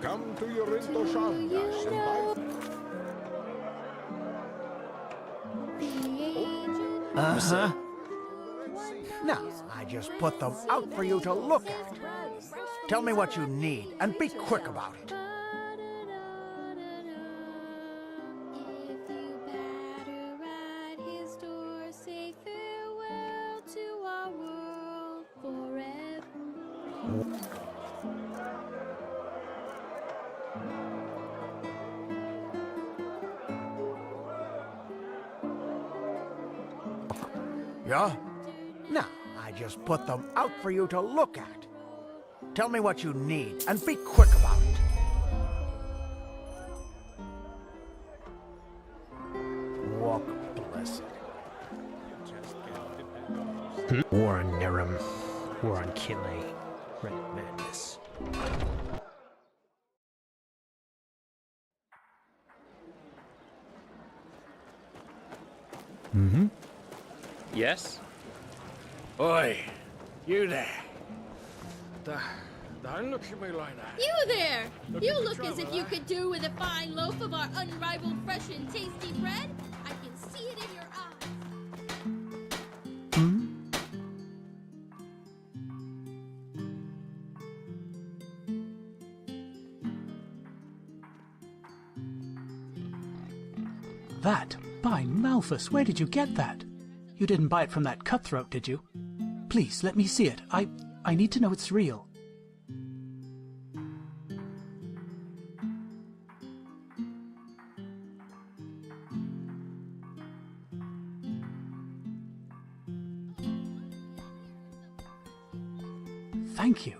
Come to your Rintoshanda, senpai. Uh-huh. Now, I just put them out for you to look at. Tell me what you need, and be quick about it. Yeah? Now, I just put them out for you to look at. Tell me what you need, and be quick about it. Walk blessed. War on Nerum. War on Kinley. Red Madness. Mm-hmm. Yes? Oi, you there. Don't look at me like that. You there! You at the look as if trouble, you eh? could do with a fine loaf of our unrivaled fresh and tasty bread. I can see it in your eyes. That? By Malthus, where did you get that? You didn't buy it from that cutthroat, did you? Please, let me see it. I need to know it's real. Thank you.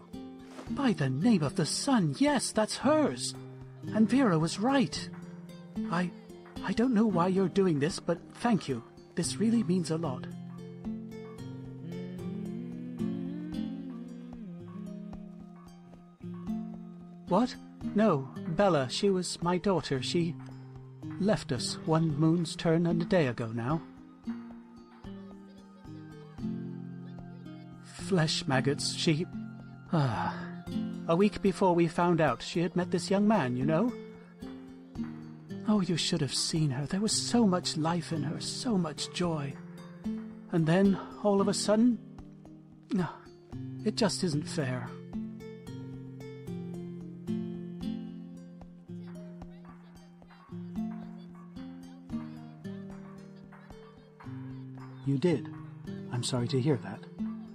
By the name of the sun, yes, that's hers. And Vera was right. I don't know why you're doing this, but thank you. This really means a lot. What? No, Bella, she was my daughter. She left us one moon's turn and a day ago now. Flesh maggots, she... A week before we found out, she had met this young man, you know? Oh, you should have seen her. There was so much life in her, so much joy. And then, all of a sudden... It just isn't fair. You did. I'm sorry to hear that.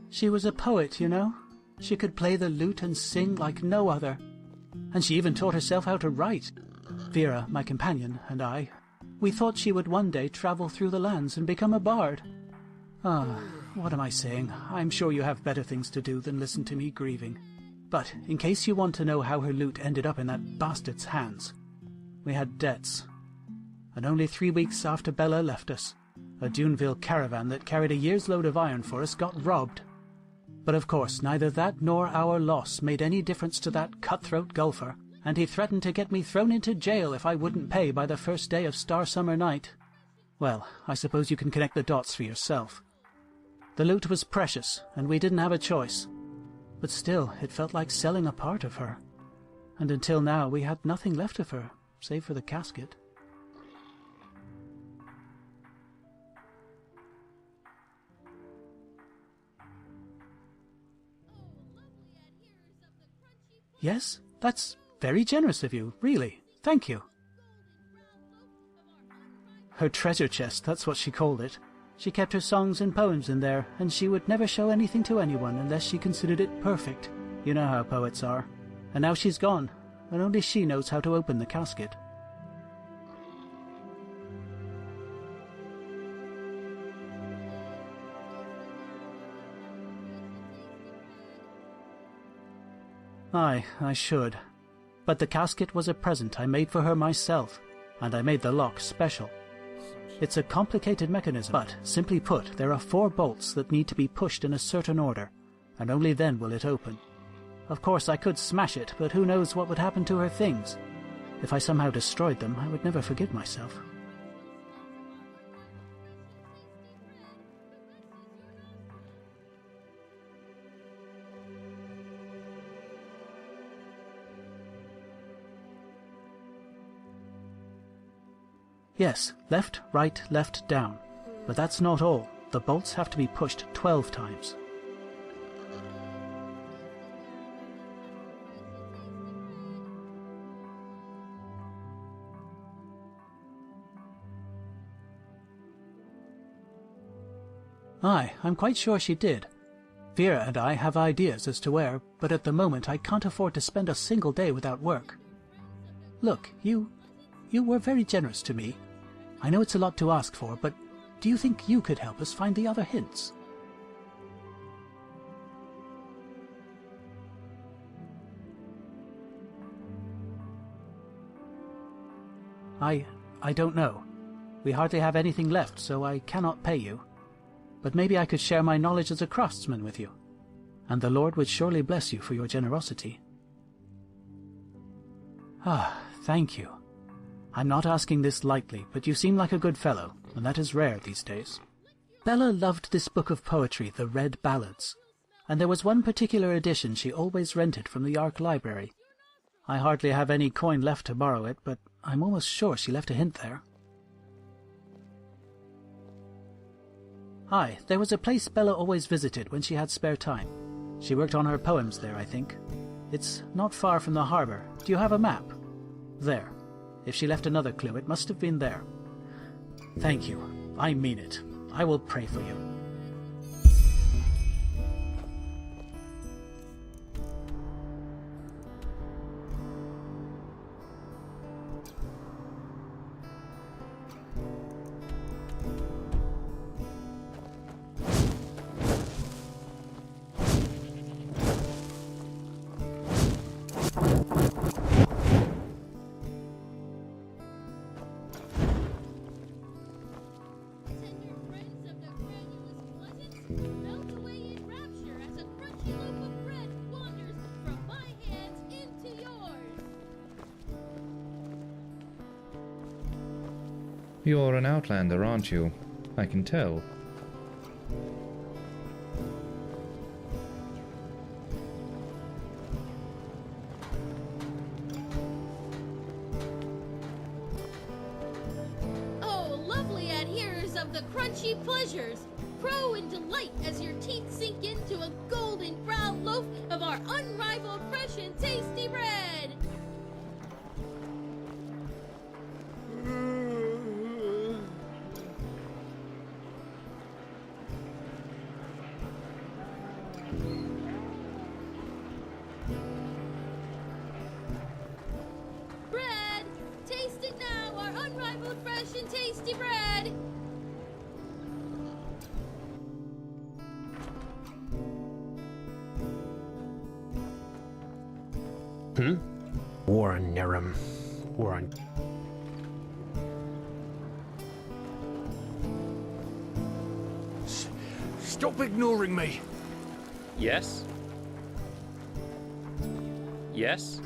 She was a poet, you know. She could play the lute and sing like no other. And she even taught herself how to write. Vera, my companion, and I, we thought she would one day travel through the lands and become a bard. What am I saying? I'm sure you have better things to do than listen to me grieving. But, in case you want to know how her lute ended up in that bastard's hands, we had debts. And only 3 weeks after Bella left us, a Duneville caravan that carried a year's load of iron for us got robbed. But of course, neither that nor our loss made any difference to that cutthroat golfer, and he threatened to get me thrown into jail if I wouldn't pay by the first day of Star Summer Night. Well, I suppose you can connect the dots for yourself. The loot was precious, and we didn't have a choice. But still, it felt like selling a part of her. And until now, we had nothing left of her, save for the casket. Yes, that's very generous of you, really. Thank you. Her treasure chest, that's what she called it. She kept her songs and poems in there, and she would never show anything to anyone unless she considered it perfect. You know how poets are. And now she's gone, and only she knows how to open the casket. Aye, I should. But the casket was a present I made for her myself, and I made the lock special. It's a complicated mechanism, but simply put, there are 4 bolts that need to be pushed in a certain order, and only then will it open. Of course, I could smash it, but who knows what would happen to her things. If I somehow destroyed them, I would never forgive myself. Yes, left, right, left, down. But that's not all. The bolts have to be pushed 12 times. Aye, I'm quite sure she did. Vera and I have ideas as to where, but at the moment I can't afford to spend a single day without work. Look, you were very generous to me. I know it's a lot to ask for, but do you think you could help us find the other hints? I don't know. We hardly have anything left, so I cannot pay you. But maybe I could share my knowledge as a craftsman with you, and the Lord would surely bless you for your generosity. Ah, thank you. I'm not asking this lightly, but you seem like a good fellow, and that is rare these days. Bella loved this book of poetry, the Red Ballads, and there was one particular edition she always rented from the Ark Library. I hardly have any coin left to borrow it, but I'm almost sure she left a hint there. Aye, there was a place Bella always visited when she had spare time. She worked on her poems there, I think. It's not far from the harbour. Do you have a map? There. If she left another clue, it must have been there. Thank you. I mean it. I will pray for you. Tender friends of the granulous pleasance, melt away in rapture as a crunchy loaf of bread wanders from my hands into yours. You're an outlander, aren't you? I can tell. Oh, lovely adherers of the crunchy pleasures, crow in delight as your teeth sink into a golden brown loaf of our unrivaled fresh and tasty bread. Bread! Taste it now, our unrivaled fresh and tasty bread! War on Nerim. War on... Stop ignoring me. Yes? Yes?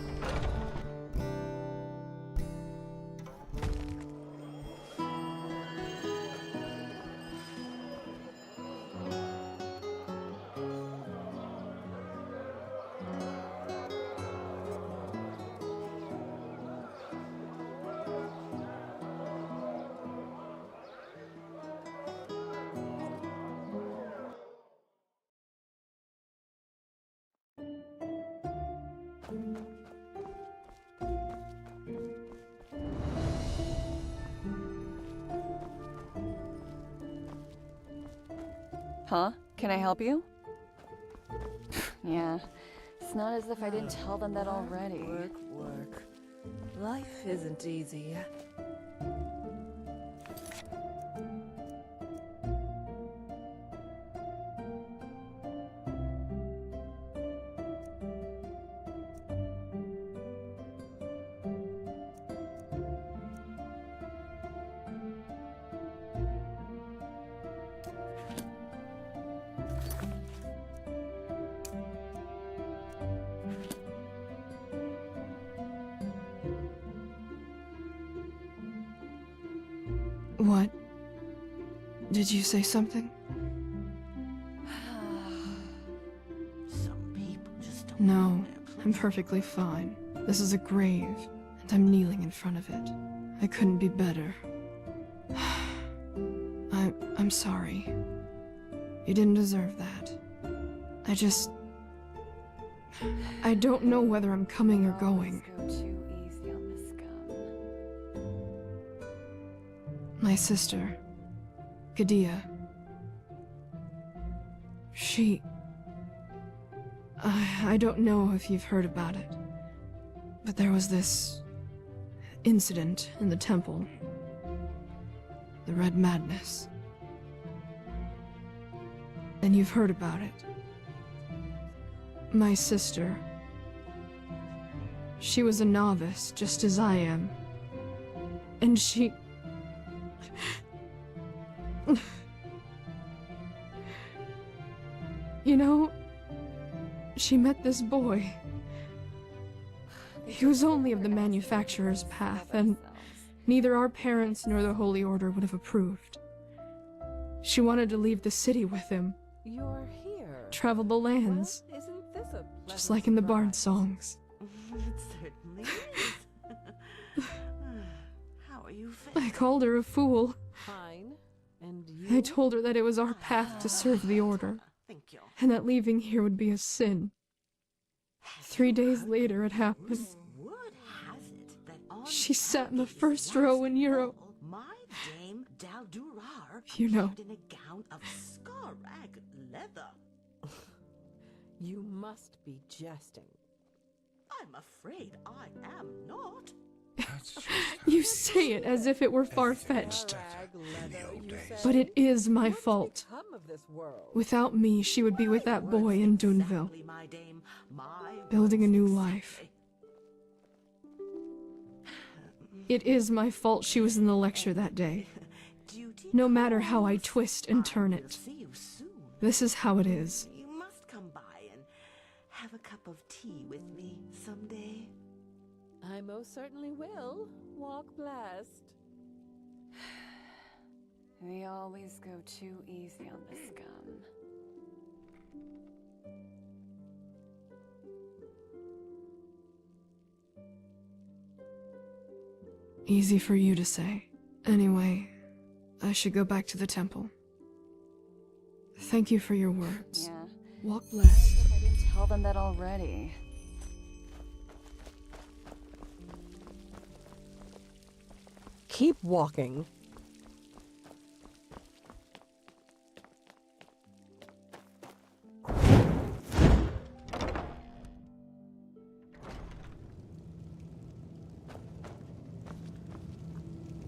Huh? Can I help you? Yeah. It's not as if I didn't tell them that already. Work. Life isn't easy. What? Did you say something? Some people just don't No, I'm perfectly fine. This is a grave, and I'm kneeling in front of it. I couldn't be better. I'm sorry. You didn't deserve that. I don't know whether I'm coming or going. Go too easy on the scum. My sister, Gadia. I don't know if you've heard about it, but there was this incident in the temple. The Red Madness. And you've heard about it. My sister. She was a novice, just as I am. And she... You know, she met this boy. He was only of the manufacturer's path, and neither our parents nor the Holy Order would have approved. She wanted to leave the city with him, You're here. travel the lands, Well, isn't this a just like in the Bard surprise? songs. It certainly is. How are you feeling? I called her a fool. Fine. And you? I told her that it was our path to serve the Order, Thank you. and that leaving here would be a sin. 3 days later it happened. Word has it that on She sat in the first row in Europe. my Dame Daldurar You know. appeared in a gown of scarag leather. You must be jesting. I'm afraid I am not. You say it as if it were far-fetched, Scarag leather, you say? but it is my fault. Come of this world. Without me, she would be with that boy in Dunville, Exactly, my dame. My building a words new exactly. life. It is my fault she was in the lecture that day. Duty No matter how I calls. twist and turn I will it. see you soon. This is how it is. You must come by and have a cup of tea with me someday. I most certainly will. Walk blessed. We always go too easy on the scum. Easy for you to say. Anyway, I should go back to the temple. Thank you for your words. Yeah. Walk As blessed. if I didn't tell them that already. Keep walking.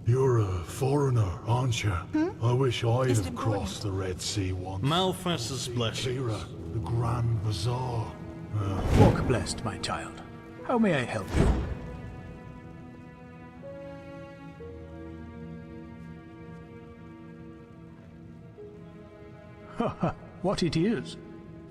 You're a foreigner, aren't you? I wish I'd have crossed the Red Sea once. Malphas's blessing. Kira, the Grand Bazaar. Walk blessed, my child. How may I help you? Haha, what it is?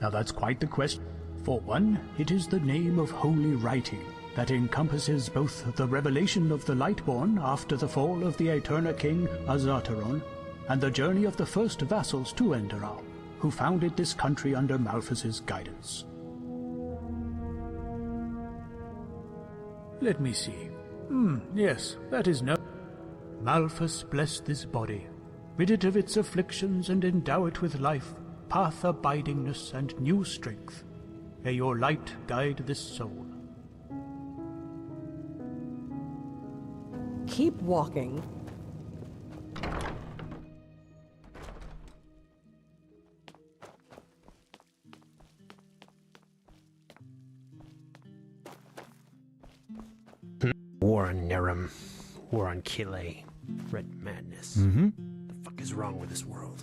Now that's quite the question. For one, it is the name of holy writing that encompasses both the revelation of the Lightborn after the fall of the Eterna King Azataron, and the journey of the first vassals to Enderal, who founded this country under Malphas's guidance. Let me see. Yes, that is no... Malphas bless this body, rid it of its afflictions and endow it with life, path abidingness and new strength. May your light guide this soul. Keep walking. on Nerim. War on Kile. Red madness. The fuck is wrong with this world?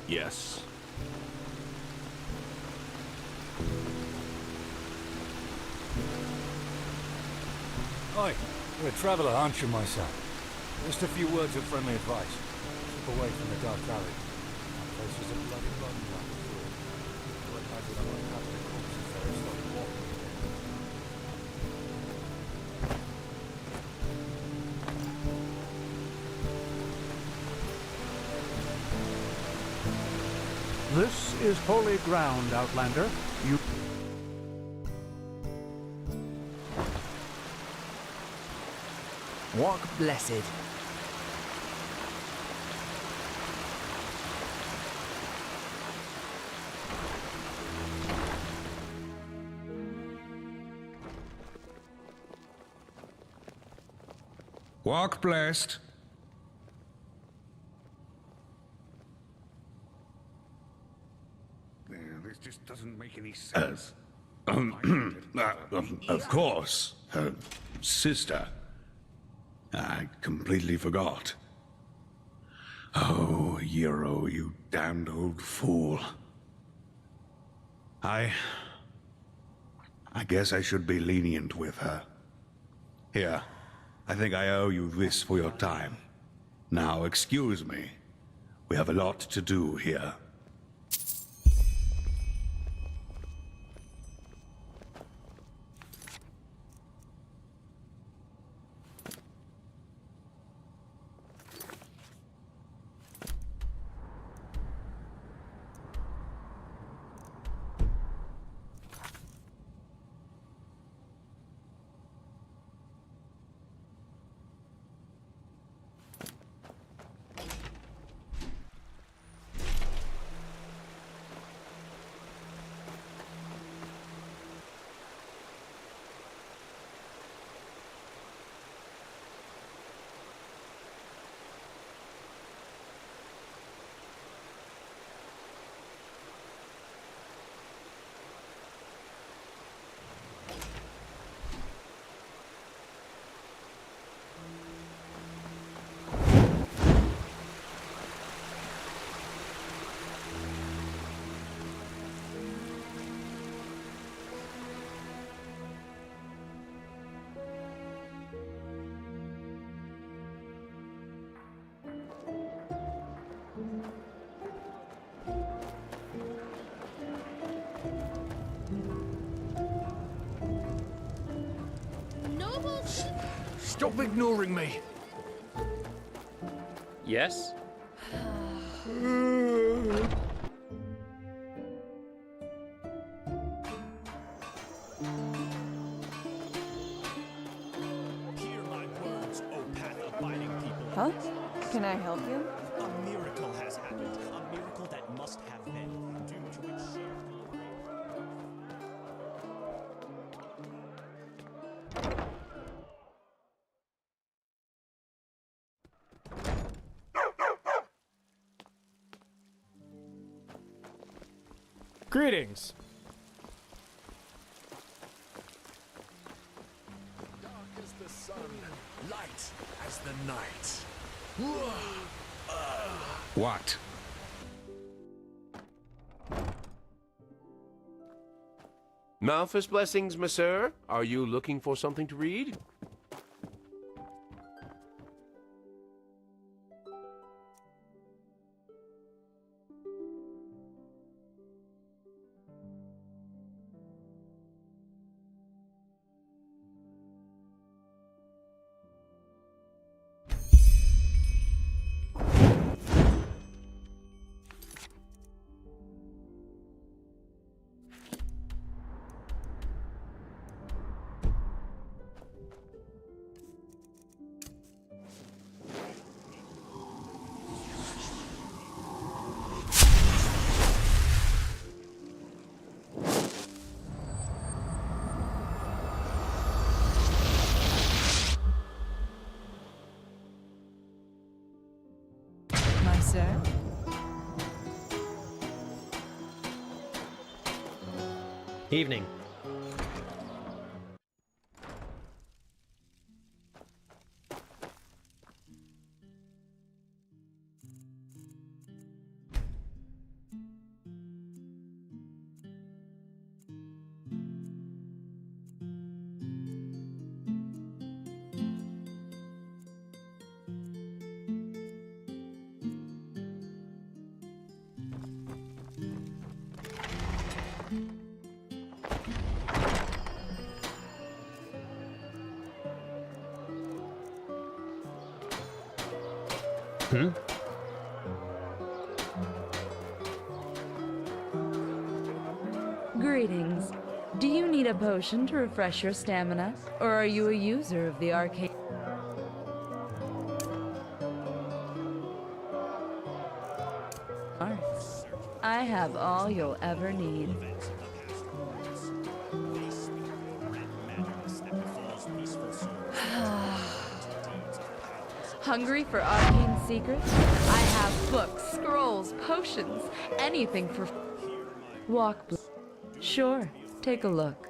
Yes. Hi, you're a traveller, aren't you, my son? Just a few words of friendly advice. Keep away from the Dark Valley. That place is a bloody blood trap before. I imagine I might have the corpses there and start walking again. This is holy ground, Outlander. You... Walk blessed. Walk blessed. This just doesn't make any sense. Of course, sister. I completely forgot. Oh, Hero, you damned old fool. I guess I should be lenient with her. Here, I think I owe you this for your time. Now, excuse me. We have a lot to do here. Stop ignoring me. Yes? Hear my words, O path-abiding people. Huh? Can I help you? A miracle has happened. A miracle that must have been due to its shared glory. Greetings. Dark as the sun, light as the night. What? Malphus blessings, monsieur. Are you looking for something to read? Sir? Evening. Greetings. Do you need a potion to refresh your stamina, or are you a user of the arcane? Arts. I have all you'll ever need. Hungry for arcane secrets? I have books, scrolls, potions, anything for walk. Sure, take a look.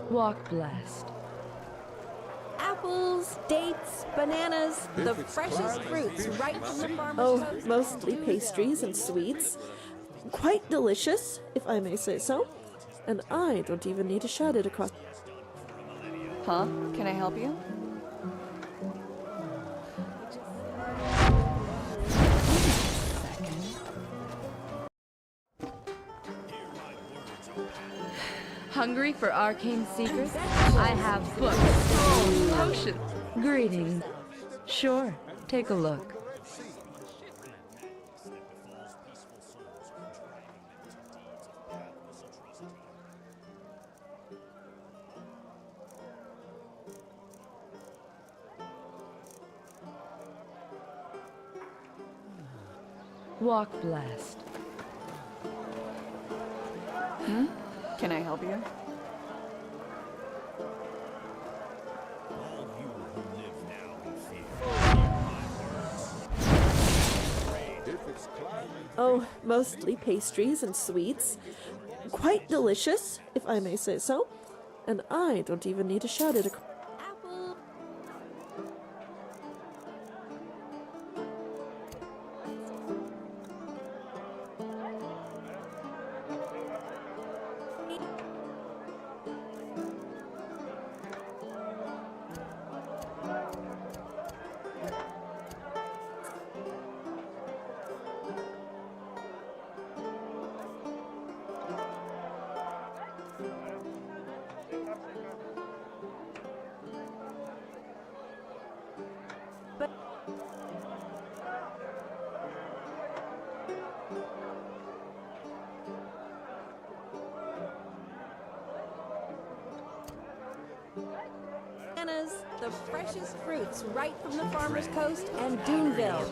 Walk blessed. Apples, dates, bananas, the freshest fruits right from the farmer's toast. Mostly pastries and sweets. Quite delicious, if I may say so. And I don't even need to shout it across. Huh? Can I help you? Hungry for arcane secrets? I have books, scrolls, potions. Greetings. Sure, take a look. Walk blessed. Can I help you? Oh, mostly pastries and sweets. Quite delicious, if I may say so. And I don't even need to shout it across. Bananas, the freshest fruits right from the Farmer's Coast and Duneville.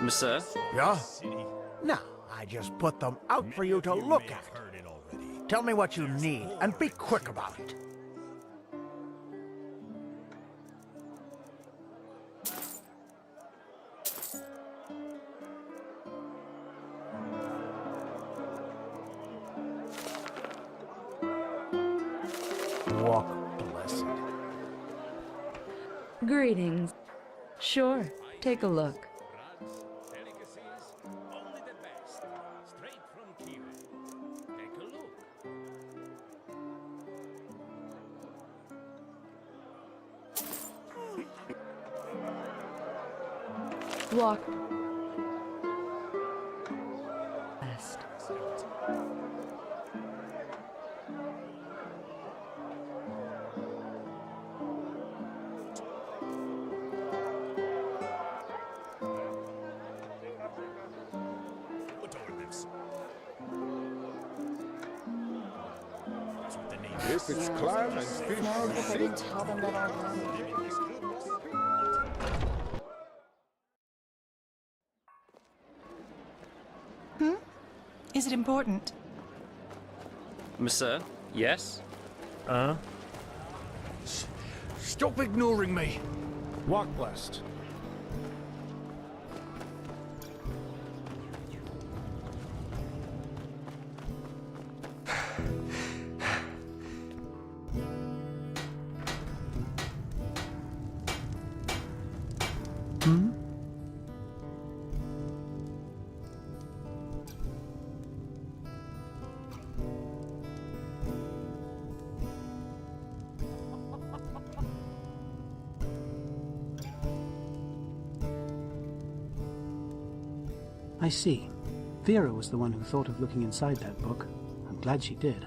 Monsieur? Yeah? No, I just put them out for you to look at. Tell me what you need, and be quick about it. Walk blessed. Greetings. Sure, take a look. Walk west. If it's clam and fish and sea. Tell them that already. Is it important? Monsieur? Yes? Stop ignoring me. Walk blessed. I see. Vera was the one who thought of looking inside that book. I'm glad she did.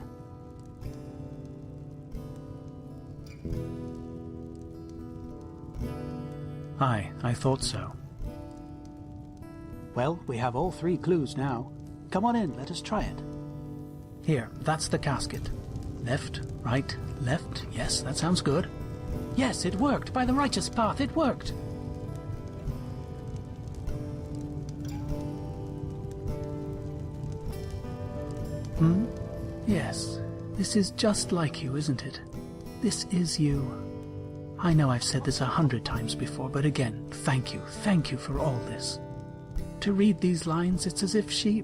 Aye, I thought so. Well, we have all 3 clues now. Come on in, let us try it. Here, that's the casket. Left, right, left. Yes, that sounds good. Yes, it worked. By the righteous path, it worked. Yes, this is just like you, isn't it? This is you. I know I've said this 100 times before, but again, thank you for all this. To read these lines, it's as if she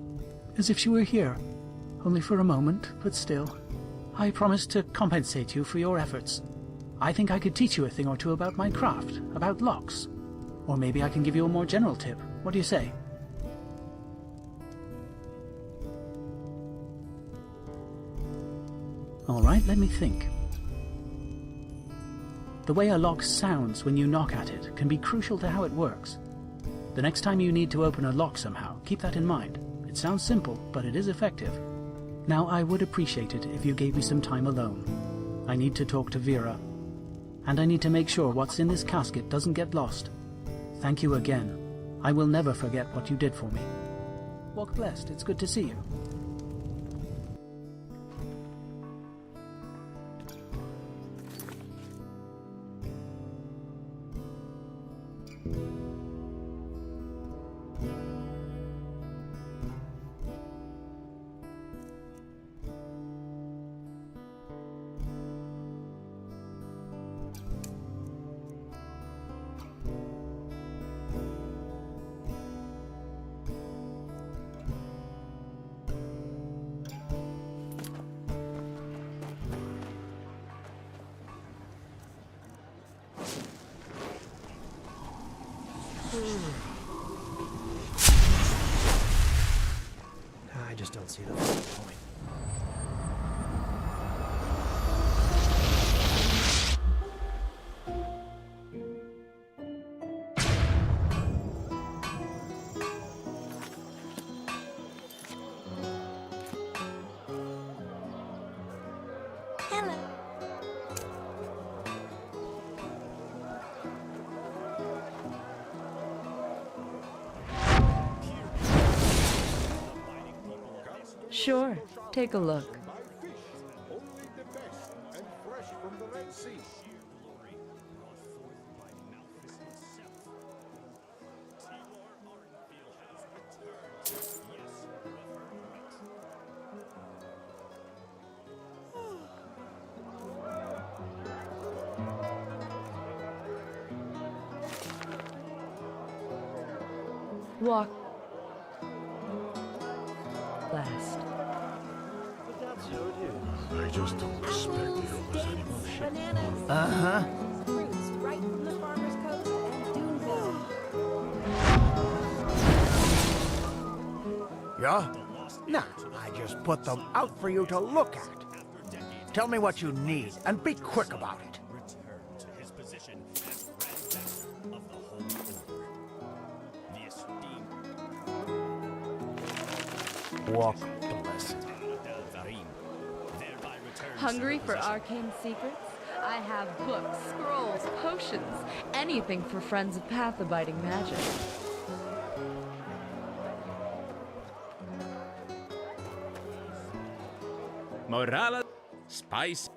were here. Only for a moment, but still. I promise to compensate you for your efforts. I think I could teach you a thing or two about my craft, about locks. Or maybe I can give you a more general tip. What do you say? All right, let me think. The way a lock sounds when you knock at it can be crucial to how it works. The next time you need to open a lock somehow, keep that in mind. It sounds simple, but it is effective. Now, I would appreciate it if you gave me some time alone. I need to talk to Vera. and I need to make sure what's in this casket doesn't get lost. Thank you again. I will never forget what you did for me. Walk blessed. It's good to see you. I just don't see the point. Sure, take a look. Only the best and fresh from the Red Sea. Walk last. They just don't respect the others anymore. Bananas. Uh-huh. Fruits right from the farmer's coast and Duneville. Yeah? Nah, I just put them out for you to look at. Tell me what you need, and be quick about it. Return to his position as Grand Master of the Holy Order. The esteemed Walk blessed. thereby returns Hungry for arcane secrets? I have books, scrolls, potions, anything for friends of path-abiding magic. Morala, spices,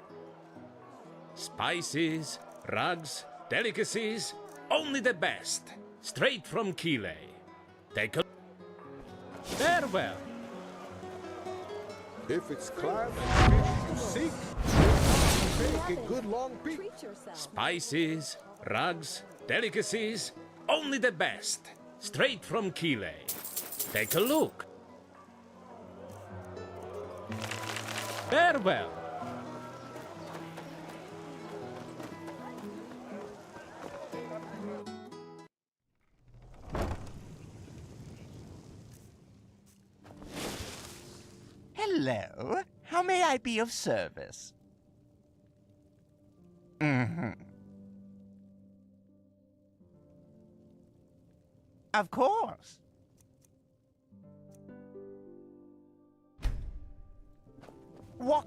rugs, delicacies, only the best, straight from Kile. Take a farewell. If it's clam and fish you seek, take a good long peek. Spices, rugs, delicacies, only the best, straight from Kile. Take a look. Farewell. Hello. How may I be of service? Of course. What?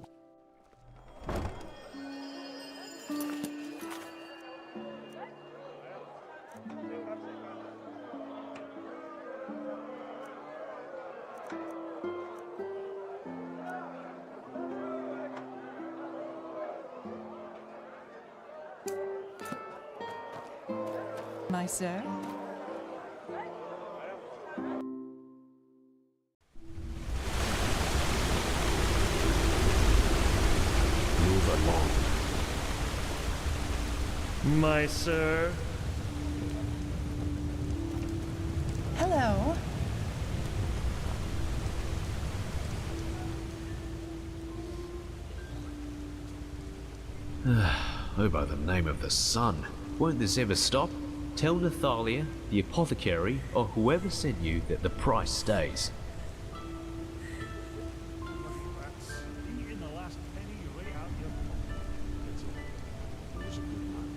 My sir? Move along. My sir. Hello. Oh, by the name of the sun. Won't this ever stop? Tell Nathalia, the apothecary, or whoever sent you that the price stays. In the last penny you lay out your pocket. Was a good man.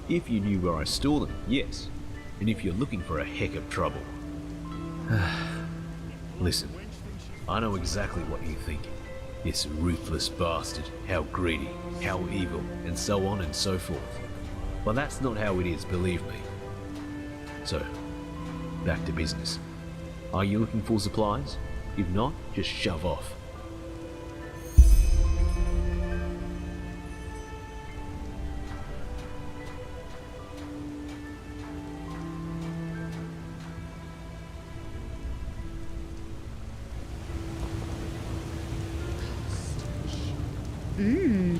If you knew where I store them, yes. And if you're looking for a heck of trouble. Listen, I know exactly what you think. This ruthless bastard, how greedy, how evil, and so on and so forth. But that's not how it is, believe me. So, back to business. Are you looking for supplies? If not, just shove off. Mmm.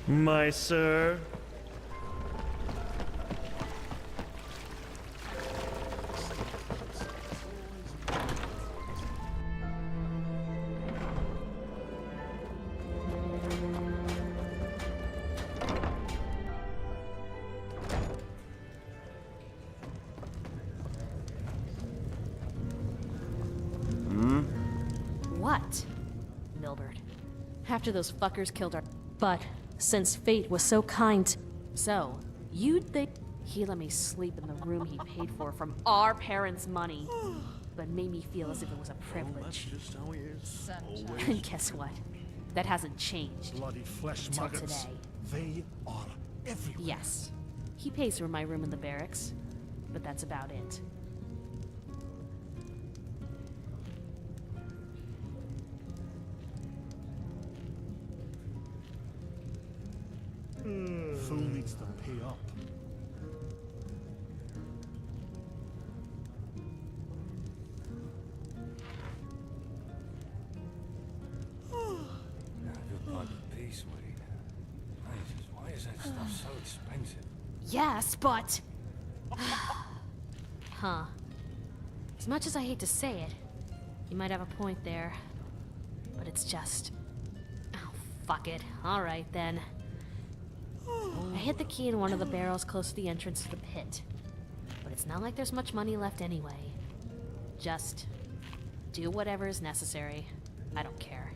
My sir. What? Milbert. After those fuckers killed our... But, since fate was so kind... So, you'd think... He let me sleep in the room he paid for from our parents' money. But made me feel as if it was a privilege. Just how he is. And guess what? That hasn't changed. Bloody flesh Till maggots. today. They are everywhere. Yes. He pays for my room in the barracks. But that's about it. Fool needs to pay up. Good bloody peace, sweetie. Jesus, why is that stuff so expensive? Yes, but... Huh. As much as I hate to say it, you might have a point there. But it's just... Oh, fuck it. Alright, then. I hid the key in one of the barrels close to the entrance to the pit. But it's not like there's much money left anyway. Just... do whatever is necessary. I don't care.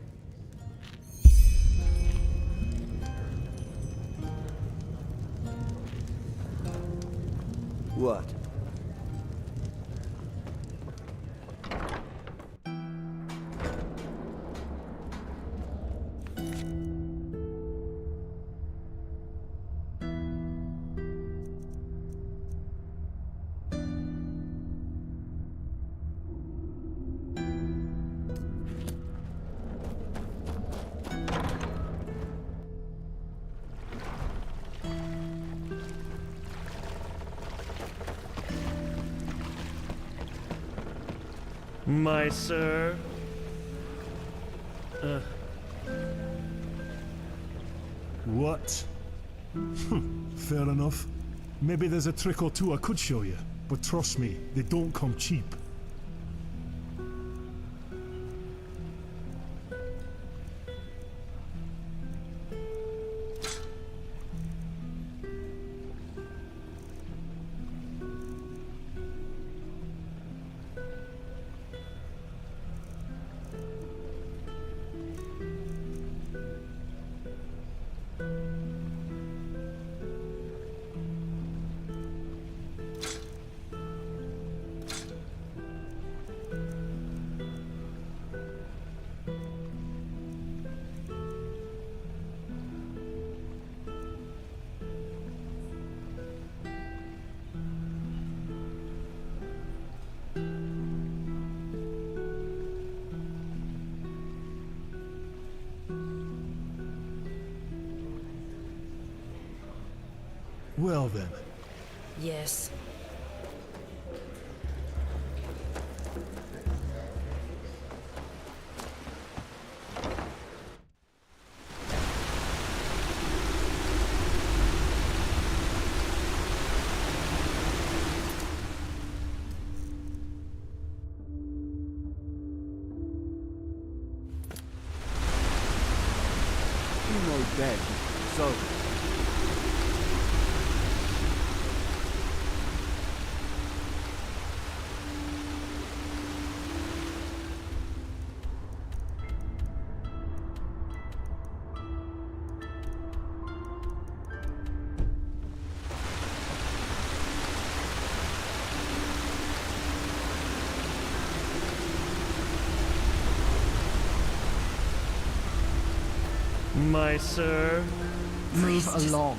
What? My sir. What? Fair enough. Maybe there's a trick or two I could show you, but trust me, they don't come cheap. Well then. Yes. no dead, so... My sir. Move along.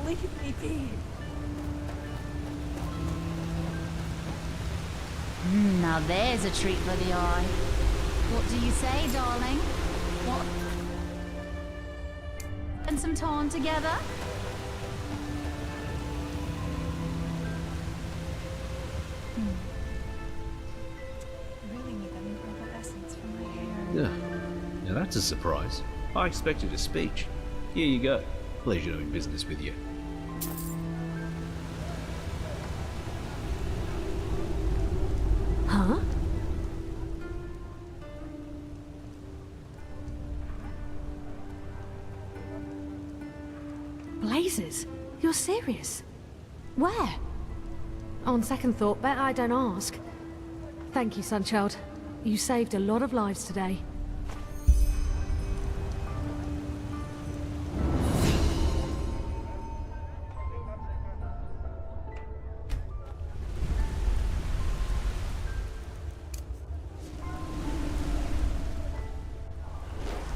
Leave me be. Now there's a treat for the eye. What do you say, darling? What? Spend some time together? I really need that new herbal essence for my hair. Yeah. Now that's a surprise. I expected a speech. Here you go. Pleasure doing business with you. Huh? Blazes? You're serious? Where? On second thought, bet I don't ask. Thank you, Sunchild. You saved a lot of lives today.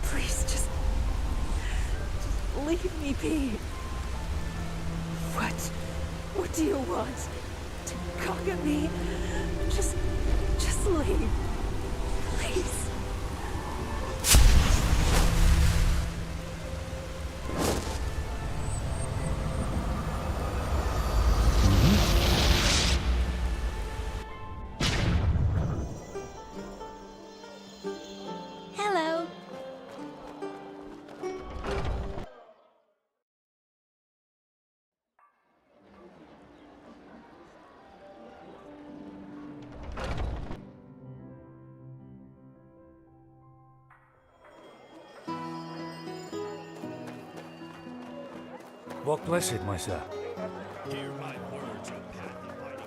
Please, just leave me be. What do you want? To cock at me? Just leave. Please. Hello. Walk blessed, my sir. Hear my words, O path inviting.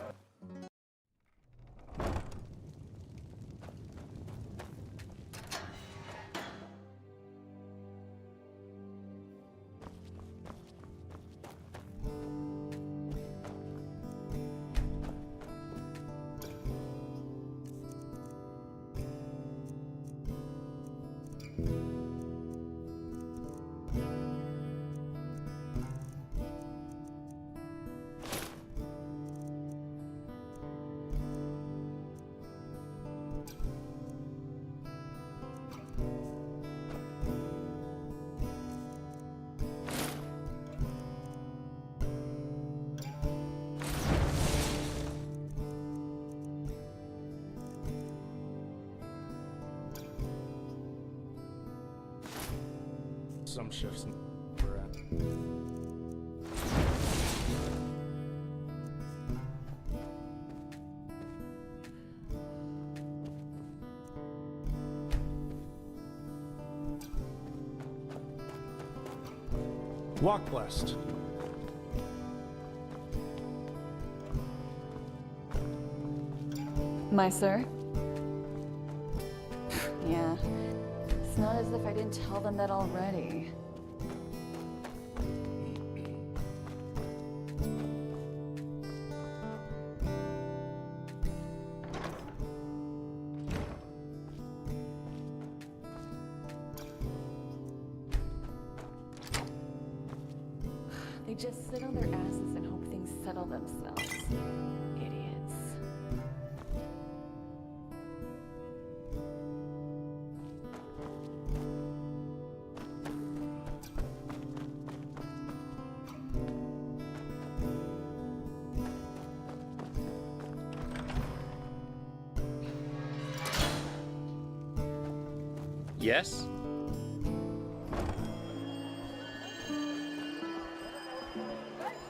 Some shifts we're at. Walk blessed. My sir? Yeah. It's not as if I didn't tell them that already. They just sit on their asses and hope things settle themselves. Idiots. Yes?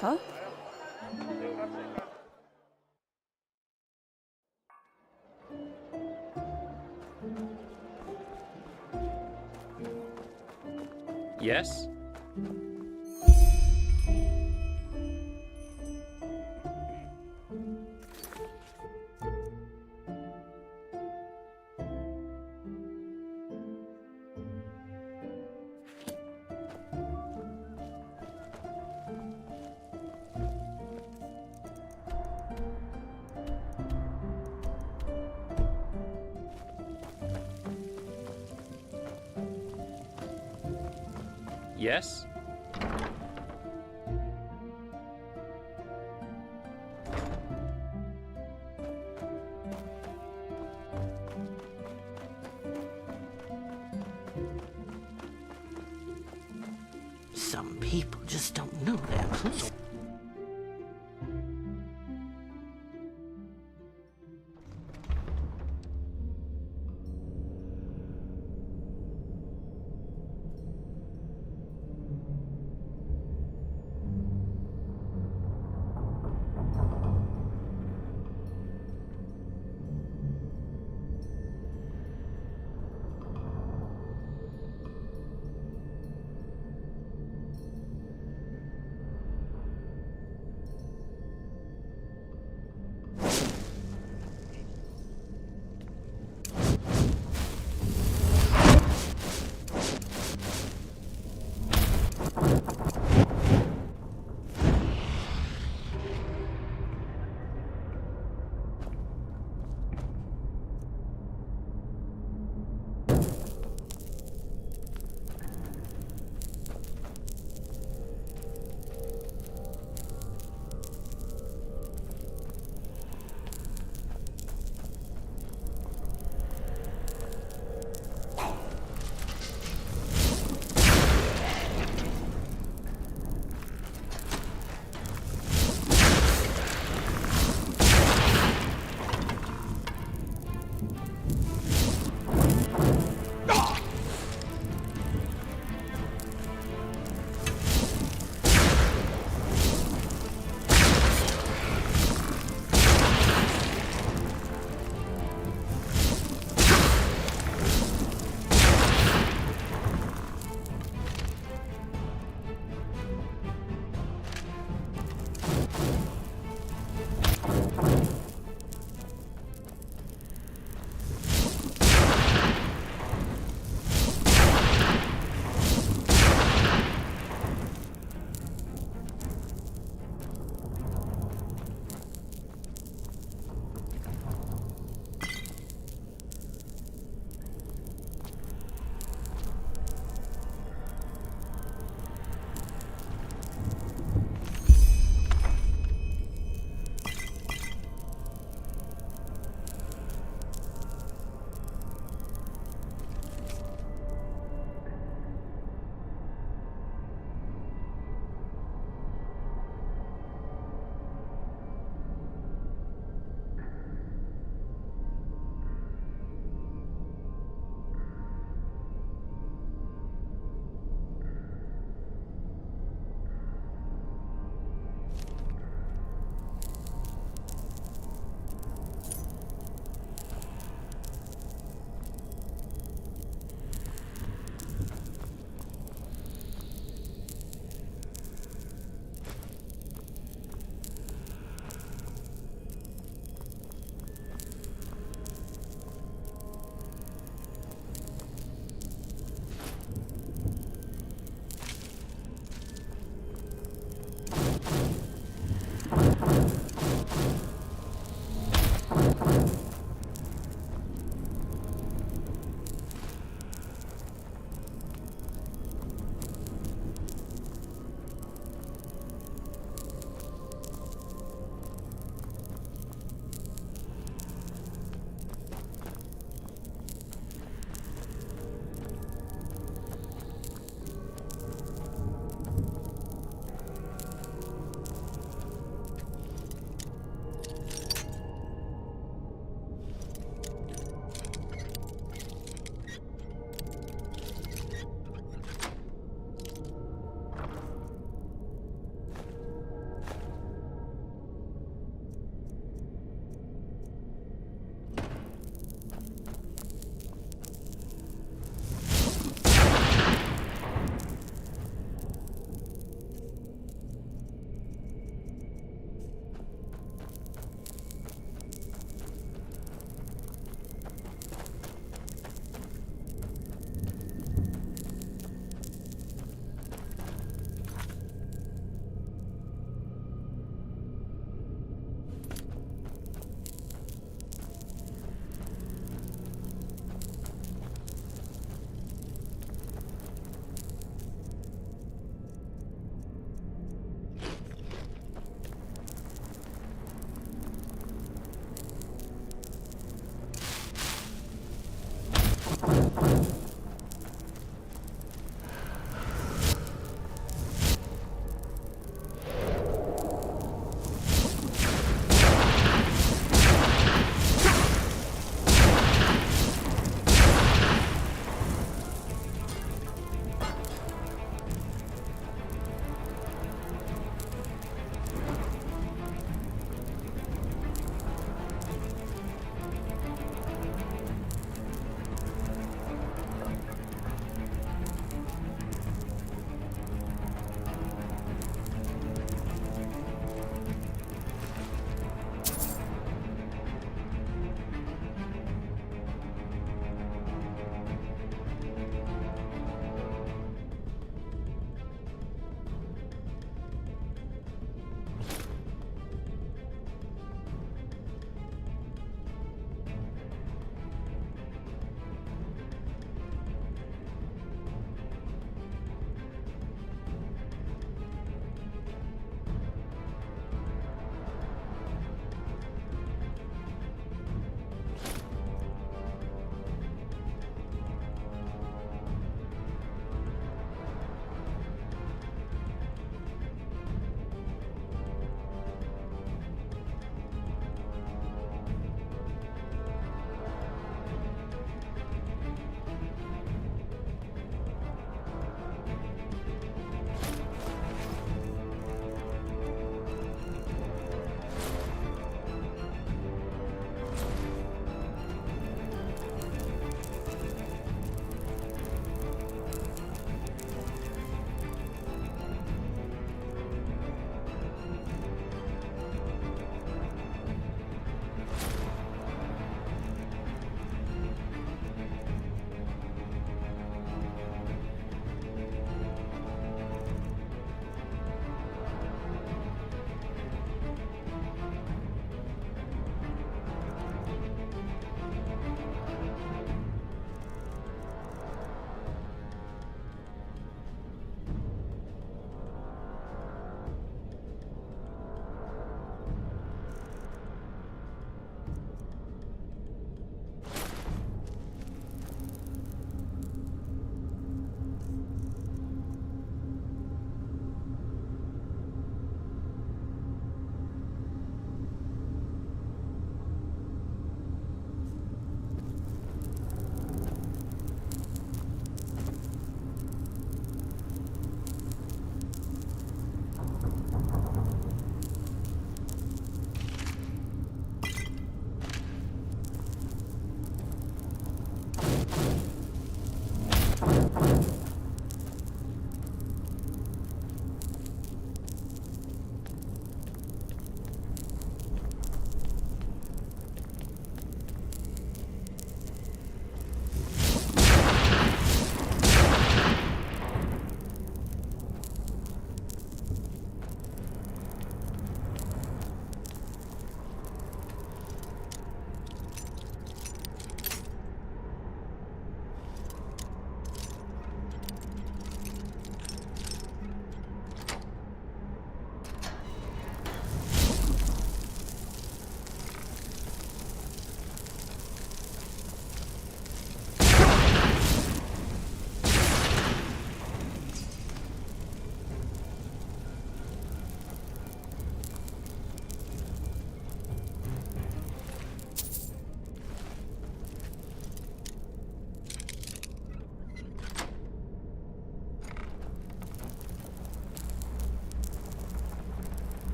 Huh? Yes? Yes? Some people just don't know their place.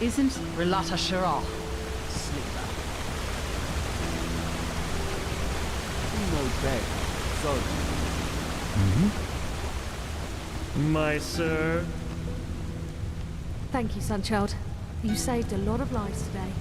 isn't Relata Shara. Sleeper. No bad. Sorry. My sir. Thank you, Sunchild. You saved a lot of lives today.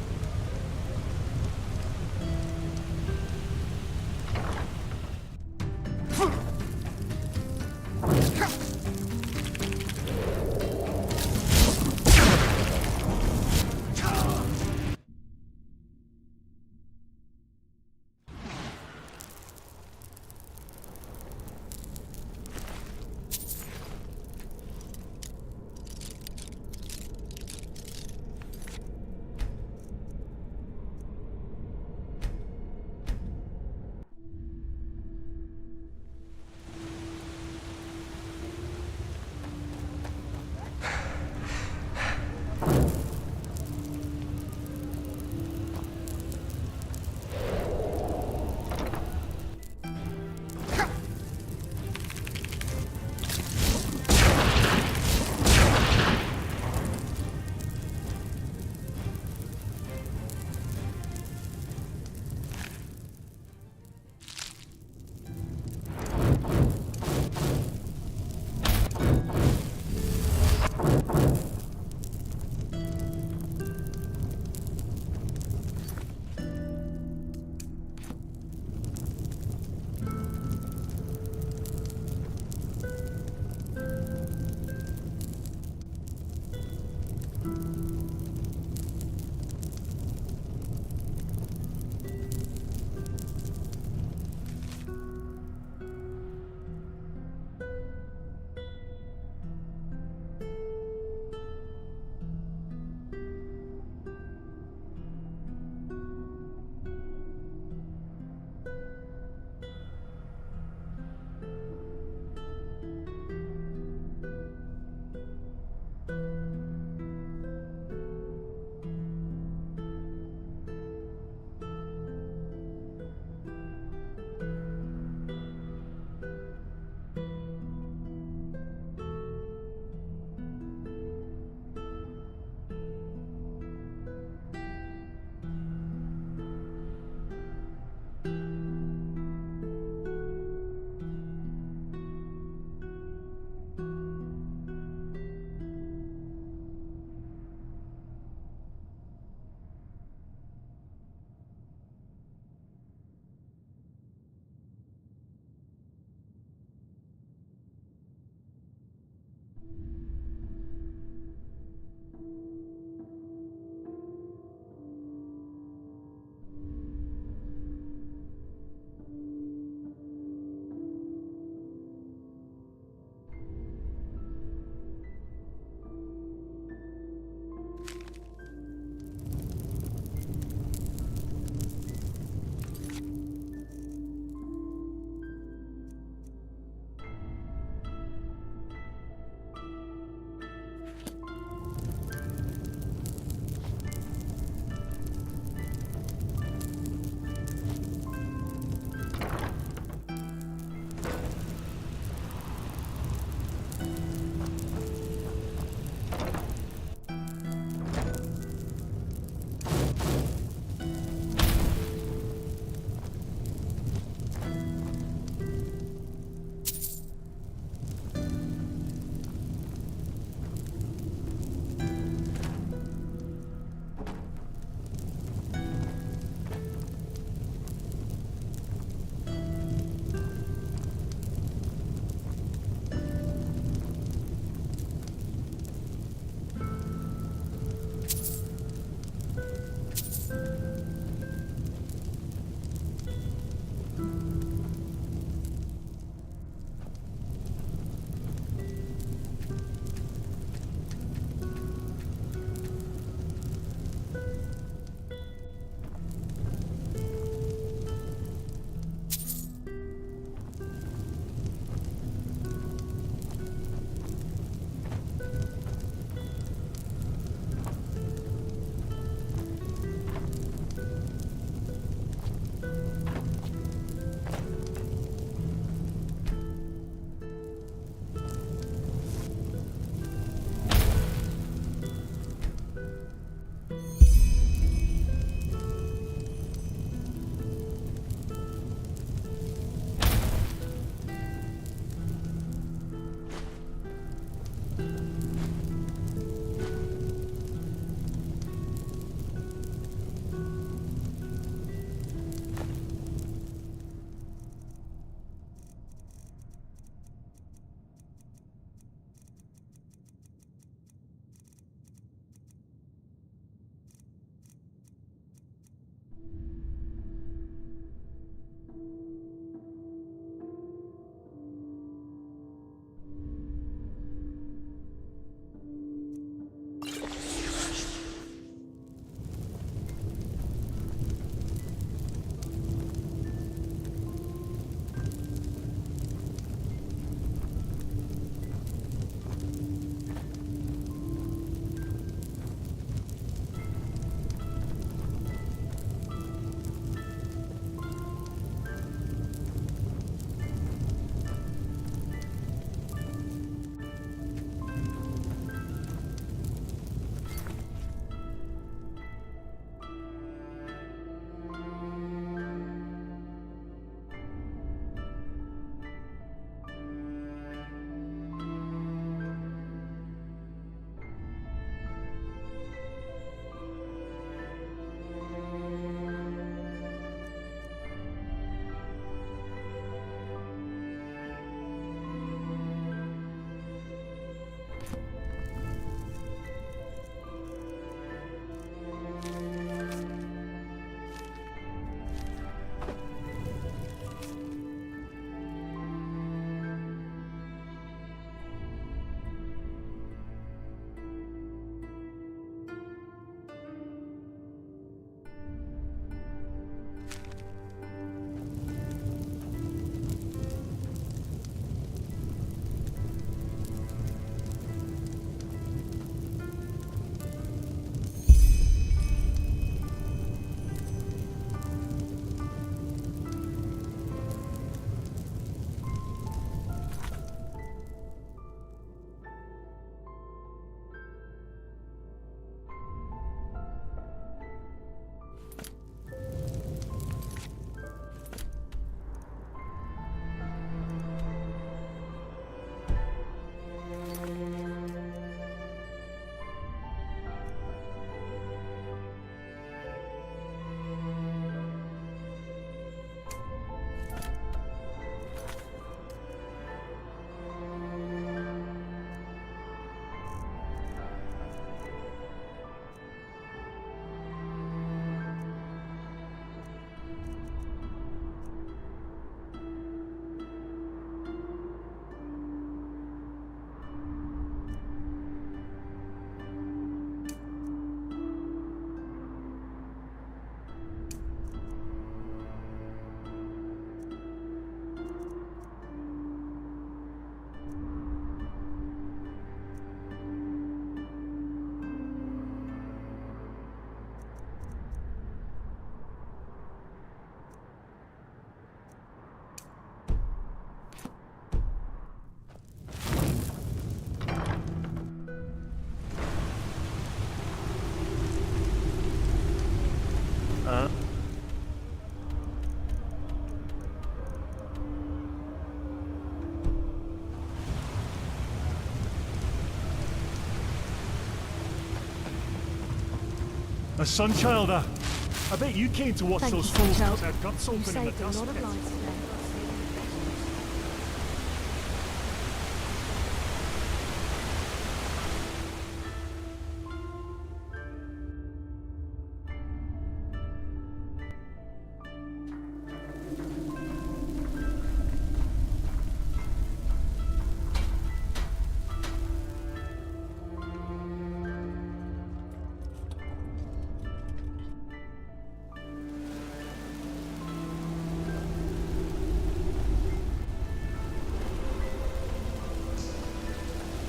A Sunchild, I bet you came to watch Thank those you, fools Sunchild. cut their guts You open in the saved a dust lot of pit. lives today.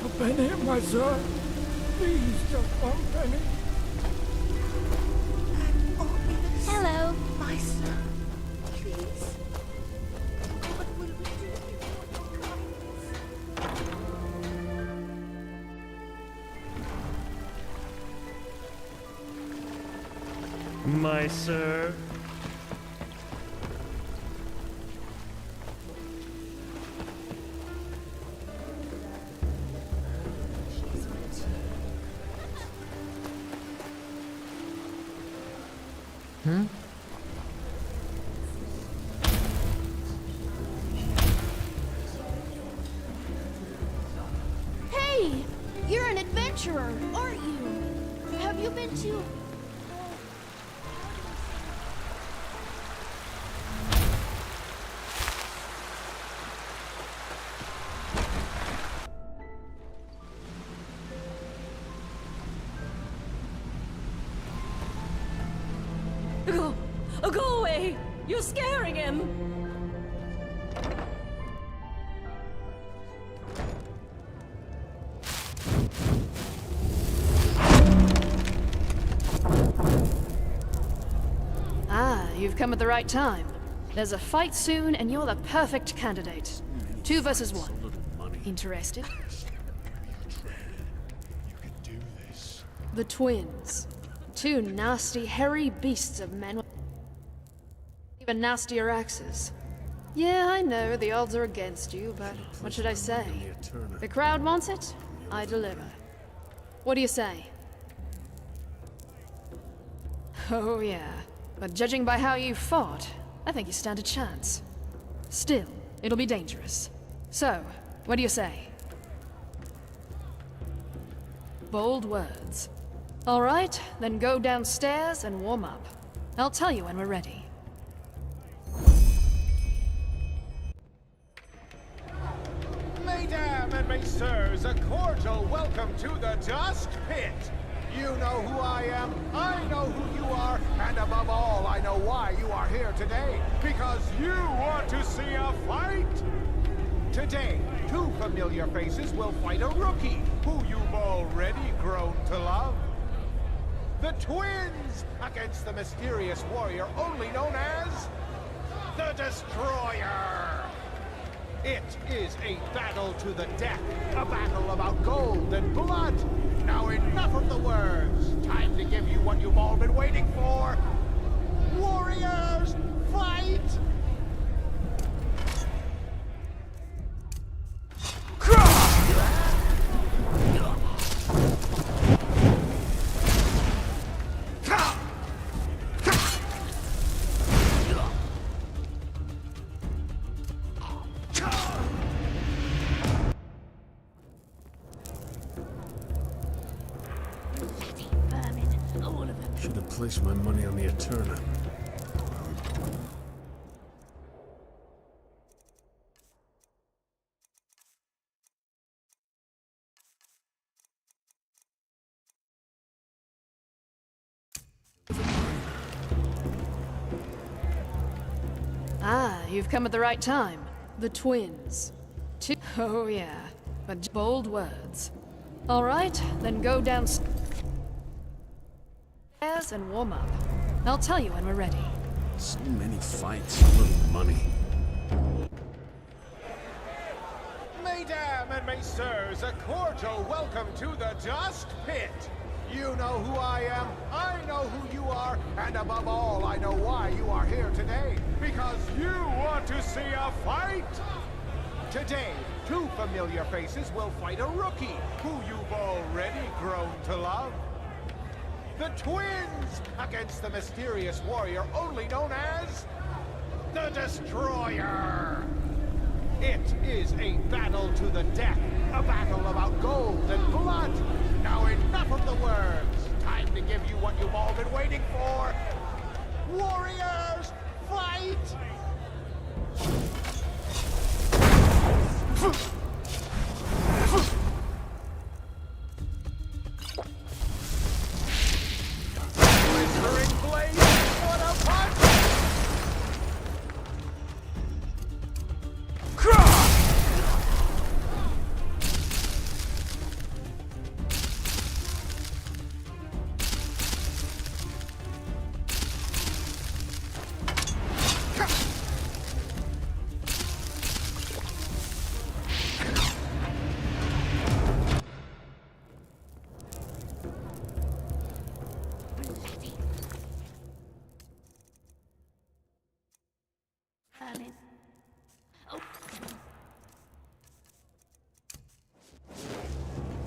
A penny, my sir. Please, just one penny. Hello. My sir, please. What will we do for your kindness? My sir. Hey! You're an adventurer, aren't you? Have you been to... Go away! You're scaring him! Ah, you've come at the right time. There's a fight soon, and you're the perfect candidate. 2 versus 1. Interested? The twins. 2 nasty, hairy beasts of men with even nastier axes. Yeah, I know, the odds are against you, but what should I say? The crowd wants it, I deliver. What do you say? Oh yeah, but judging by how you fought, I think you stand a chance. Still, it'll be dangerous. So, what do you say? Bold words. All right, then go downstairs and warm up. I'll tell you when we're ready. Mesdames and messieurs, a cordial welcome to the Dust Pit. You know who I am, I know who you are, and above all, I know why you are here today. Because you want to see a fight! Today, 2 familiar faces will fight a rookie who you've already grown to love. The twins against the mysterious warrior only known as the Destroyer. It is a battle to the death, a battle about gold and blood. Now enough of the words. Time to give you what you've all been waiting for. Warriors, fight! Should have placed my money on the Eterna. Ah, you've come at the right time. The twins. 2... Oh yeah, but bold words. All right, then go downstairs and warm up. I'll tell you when we're ready. So many fights, so little money. Mesdames and messieurs, a cordial welcome to the Dust Pit. You know who I am, I know who you are, and above all, I know why you are here today. Because you want to see a fight! Today, 2 familiar faces will fight a rookie who you've already grown to love. The twins against the mysterious warrior only known as the Destroyer. It is a battle to the death, a battle about gold and blood. Now enough of the words. Time to give you what you've all been waiting for. Warriors, fight! Glittering blade, what a punch!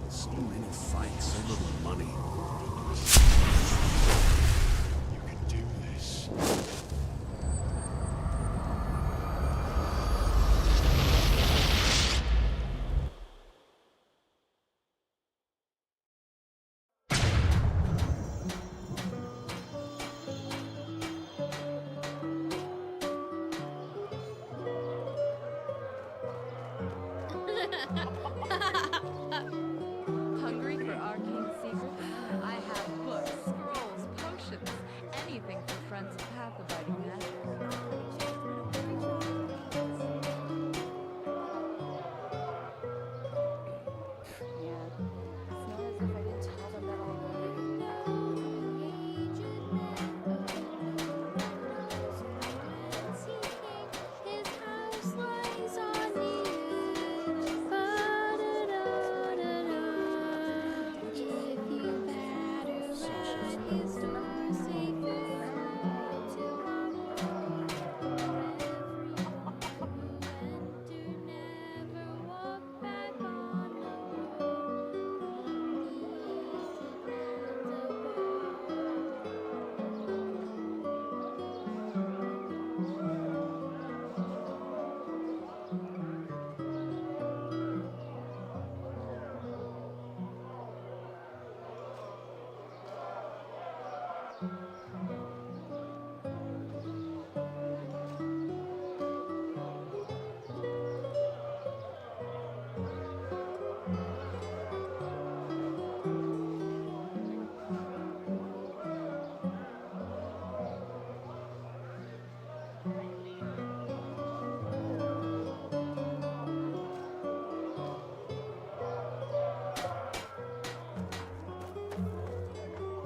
So many fights, so little money. You can do this. Hungry for arcane secrets? I have books, scrolls, potions, anything for friends of path-abiding magic.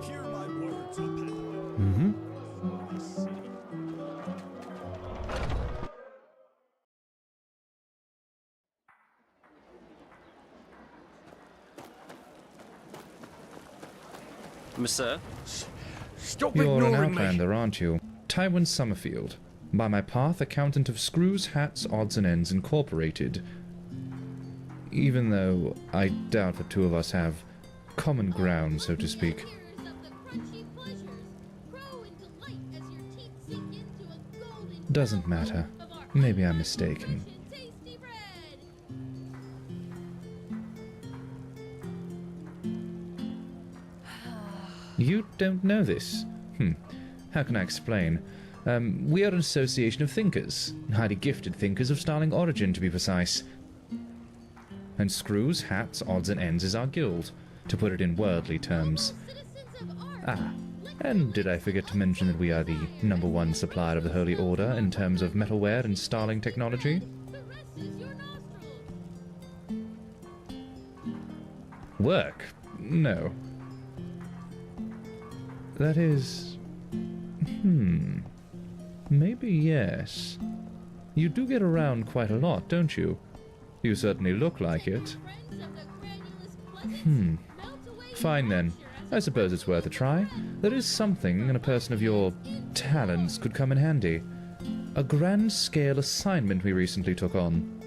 Hear my words, O Pathfinder. Mm-hmm. Monsieur? Stop You're an ignoring me. outlander, aren't you? Tywin Summerfield. By my path, accountant of Screws, Hats, Odds and Ends Incorporated. Even though I doubt the two of us have common ground, so to speak. Doesn't matter. Maybe I'm mistaken. You don't know this? How can I explain? We are an association of thinkers. Highly gifted thinkers of sterling origin, to be precise. And Screws, Hats, Odds and Ends is our guild, to put it in worldly terms. Ah, and did I forget to mention that we are the #1 supplier of the Holy Order in terms of metalware and sterling technology? Work? No. That is... Maybe yes. You do get around quite a lot, don't you? You certainly look like it. Fine then. I suppose it's worth a try. There is something, and a person of your talents could come in handy. A grand-scale assignment we recently took on.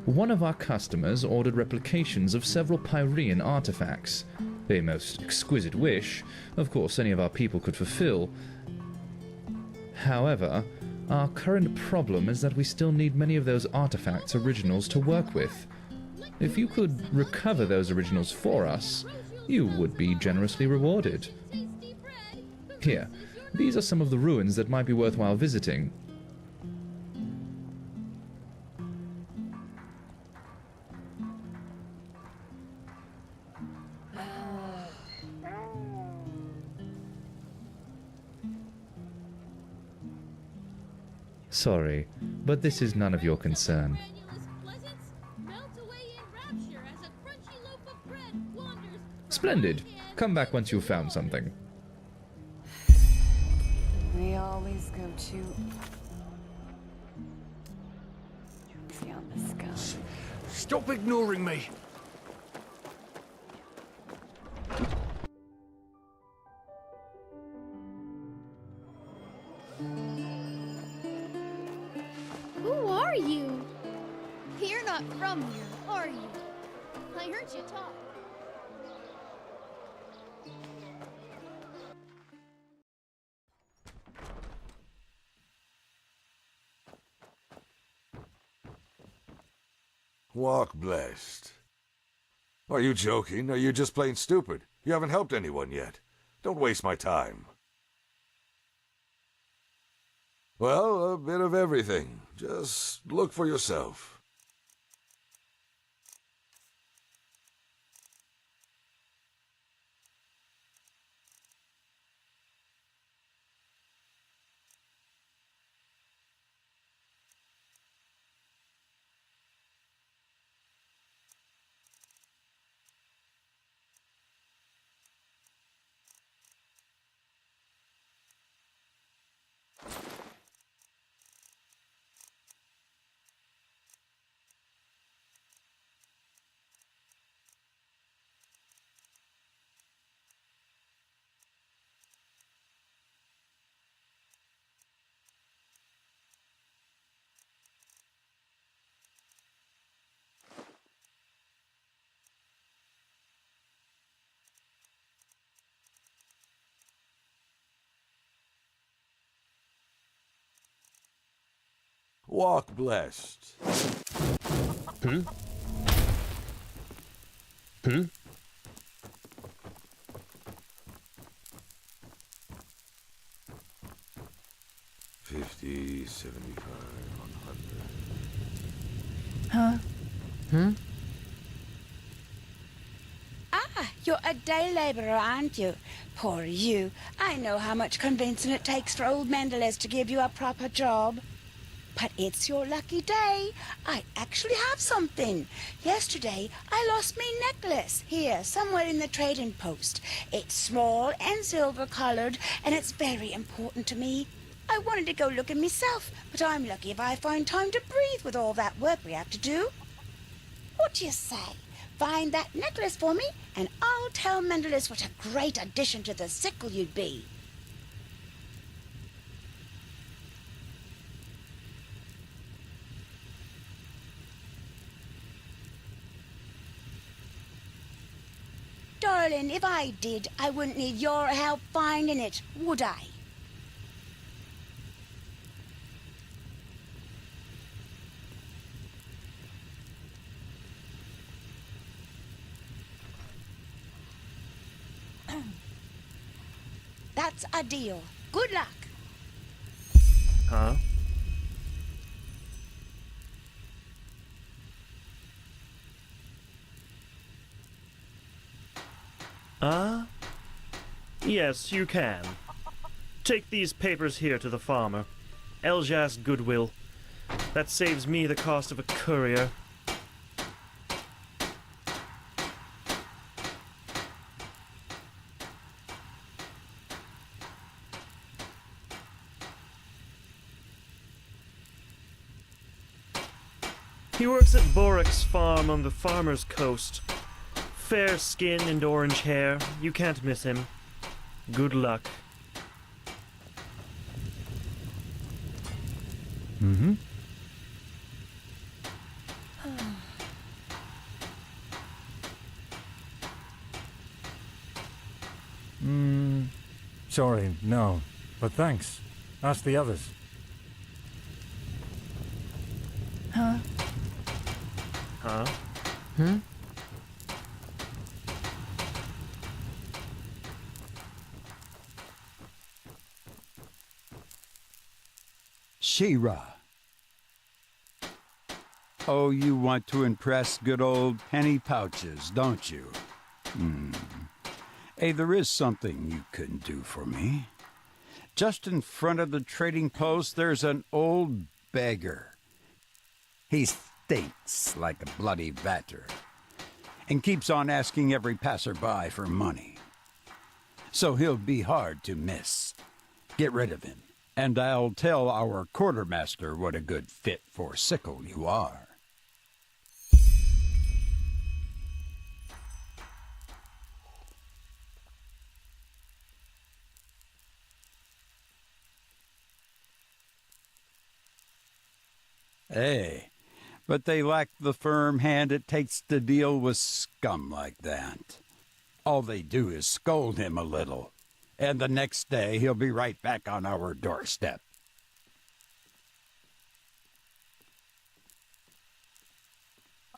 One of our customers ordered replications of several Pyrean artifacts. A most exquisite wish, of course, any of our people could fulfill. However, our current problem is that we still need many of those artifacts originals to work with. If you could recover those originals for us, you would be generously rewarded. Here, these are some of the ruins that might be worthwhile visiting. Sorry, but this is none of your concern. Splendid. Come back once you've found something. We always go to... See on this guy. Stop ignoring me! Who are you? You're not from here, are you? I heard you talk. Walk blessed. Are you joking? Are you just plain stupid? You haven't helped anyone yet. Don't waste my time. Well, a bit of everything. Just look for yourself. Walk blessed. Hmm? Hmm? $50, $75, $100. Huh? Hmm? Ah, you're a day laborer, aren't you? Poor you. I know how much convincing it takes for old Mendelez to give you a proper job. But it's your lucky day. I actually have something. Yesterday, I lost me necklace here, somewhere in the trading post. It's small and silver-colored, and it's very important to me. I wanted to go looking myself, but I'm lucky if I find time to breathe with all that work we have to do. What do you say? Find that necklace for me, and I'll tell Mendelez what a great addition to the sickle you'd be. Darling, if I did, I wouldn't need your help finding it, would I? That's a deal. Good luck. Huh? Yes, you can. Take these papers here to the farmer. Eljas Goodwill. That saves me the cost of a courier. He works at Borik's farm on the farmer's coast. Fair skin and orange hair. You can't miss him. Good luck. Mm-hmm. Sorry, no. But thanks. Ask the others. Huh? Huh? Hmm? She-Ra. Oh, you want to impress good old penny pouches, don't you? Hey, there is something you can do for me. Just in front of the trading post, there's an old beggar. He stinks like a bloody vater and keeps on asking every passerby for money. So he'll be hard to miss. Get rid of him, and I'll tell our quartermaster what a good fit for sickle you are. Hey, but they lack the firm hand it takes to deal with scum like that. All they do is scold him a little, and the next day he'll be right back on our doorstep.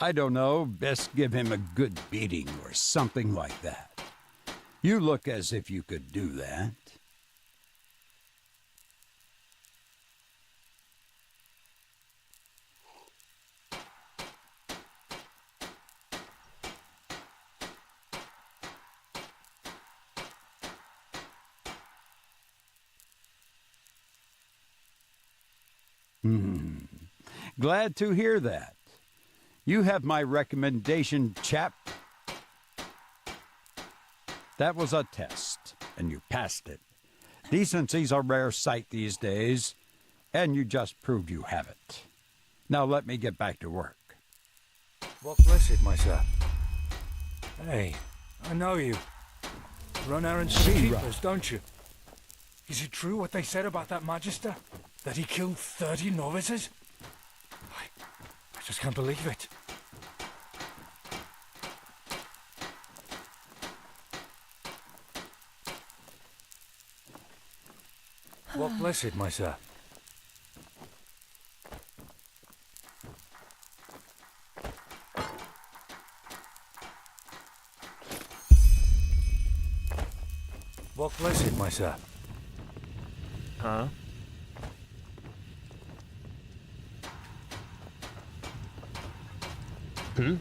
I don't know, best give him a good beating or something like that. You look as if you could do that. Glad to hear that. You have my recommendation, chap. That was a test, and you passed it. Decency's a rare sight these days, and you just proved you have it. Now let me get back to work. What blessed, my sir? Hey, I know you. Run errands for keepers, don't you? Is it true what they said about that Magister? That he killed 30 novices? I just can't believe it. What blessed, my sir? What blessed, my sir? Huh? Hmm?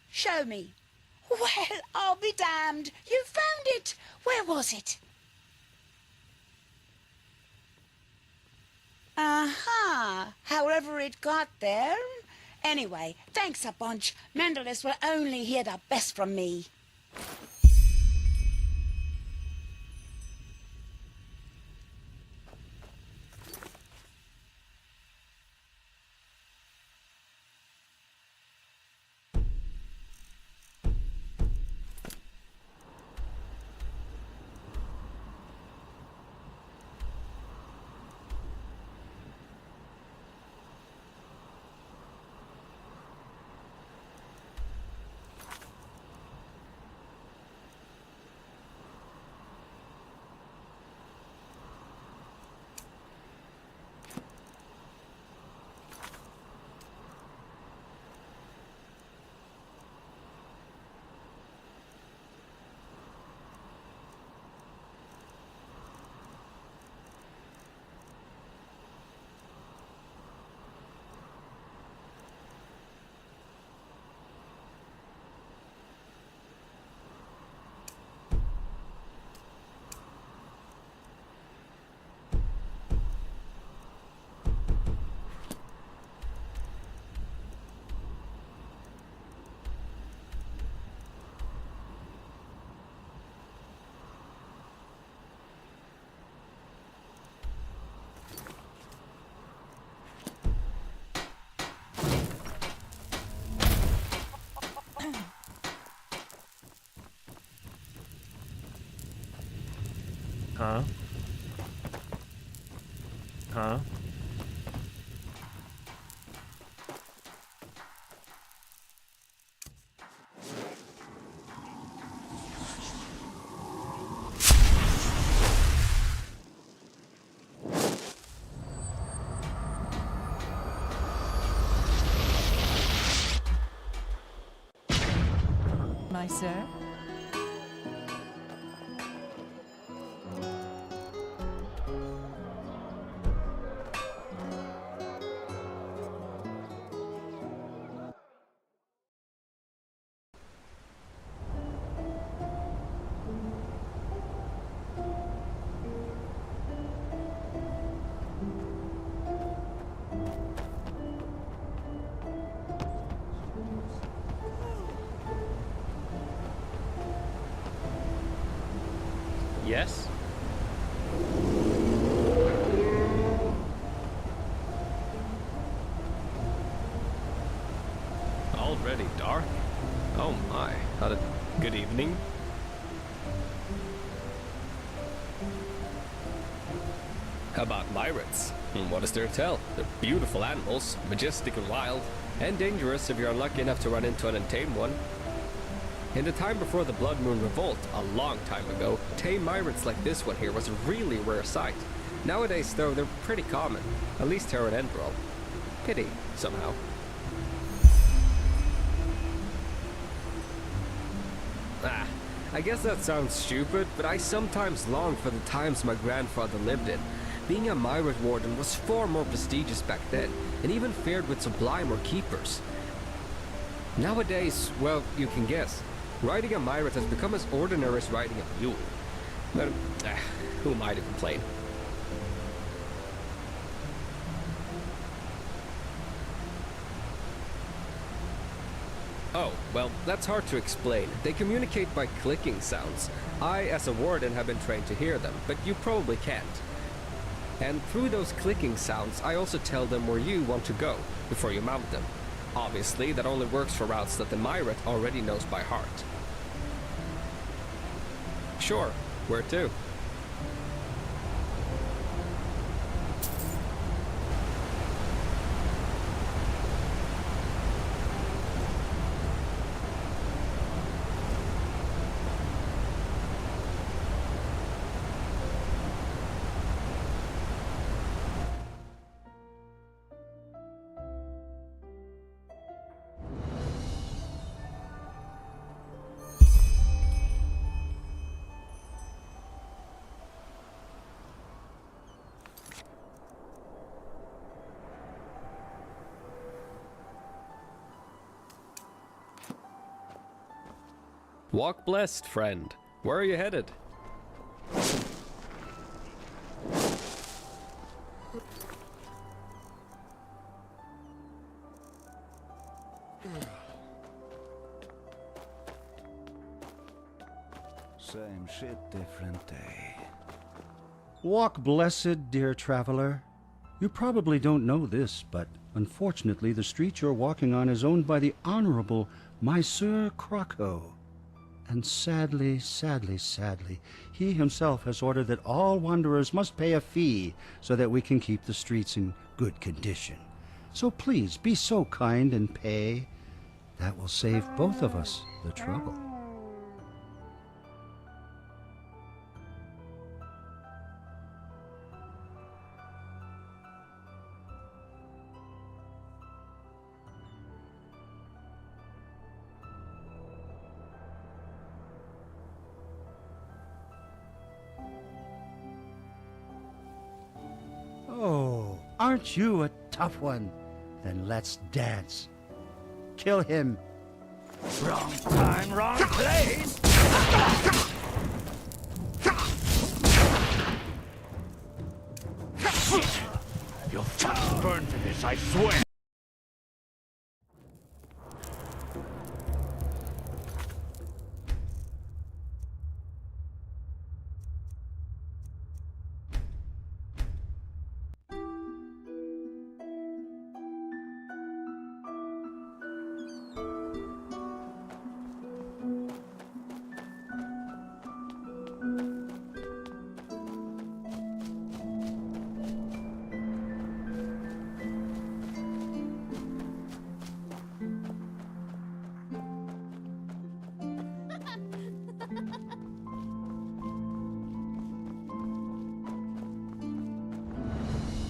Show me. Well, I'll be damned. You found it. Where was it? Aha. However it got there. Anyway, thanks a bunch. Mendeles will only hear the best from me. Huh? Huh? I, sir? Yes? Already dark? Oh my. Good evening. How about myrads? What is there to tell? They're beautiful animals, majestic and wild, and dangerous if you're unlucky enough to run into an untamed one. In the time before the Blood Moon Revolt, a long time ago, tame myrads like this one here was a really rare sight. Nowadays, though, they're pretty common, at least here in Enderal. Pity, somehow. I guess that sounds stupid, but I sometimes long for the times my grandfather lived in. Being a myrad warden was far more prestigious back then, and even fared with sublimer keepers. Nowadays, well, you can guess. Riding a myrad has become as ordinary as riding a mule. But, who am I to complain? Oh, well, that's hard to explain. They communicate by clicking sounds. I, as a warden, have been trained to hear them, but you probably can't. And through those clicking sounds, I also tell them where you want to go before you mount them. Obviously, that only works for routes that the myrad already knows by heart. Sure, where to? Walk blessed, friend. Where are you headed? Same shit, different day. Walk blessed, dear traveler. You probably don't know this, but unfortunately the street you're walking on is owned by the Honorable Monsieur Krakow. And sadly, he himself has ordered that all wanderers must pay a fee so that we can keep the streets in good condition. So please, be so kind and pay. That will save both of us the trouble. Oh, aren't you a tough one? Then let's dance. Kill him. Wrong time, wrong place! You'll just burn for this, I swear!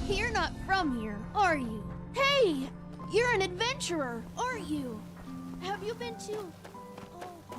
You're not from here, are you? Hey! You're an adventurer, aren't you? Have you been to... Oh,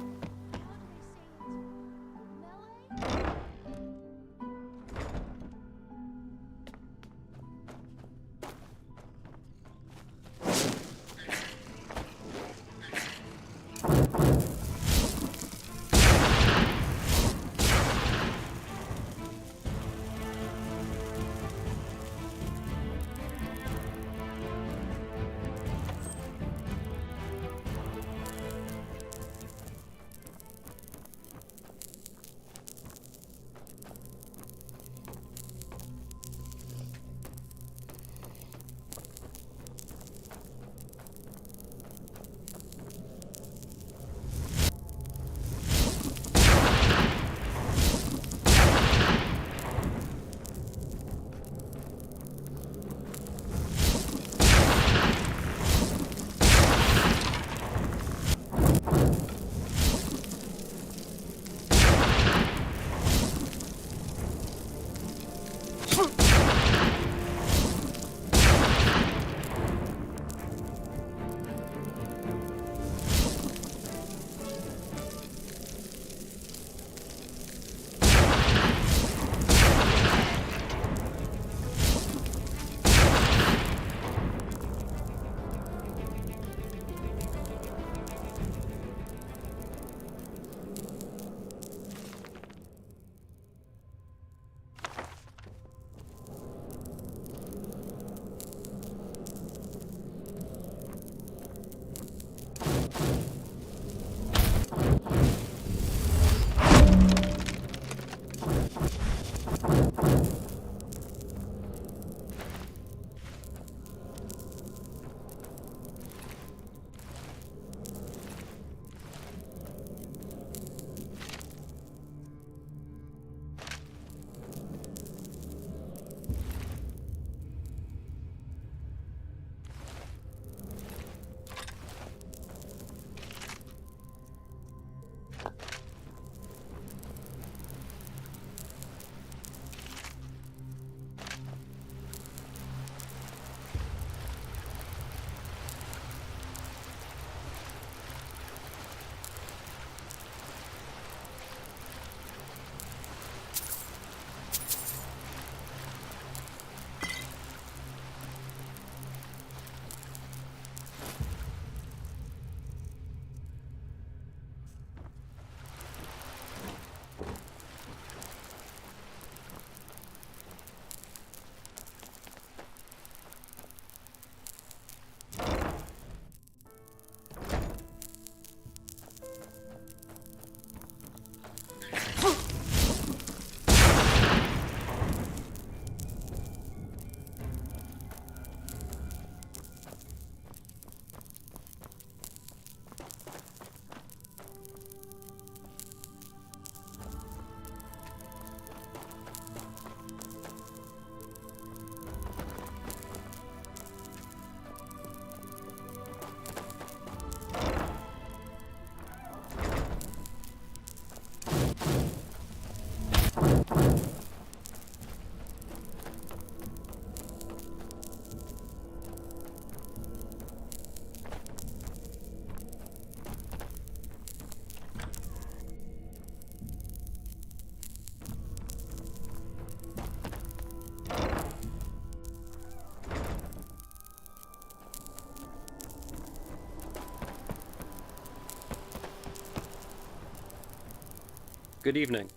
Good evening.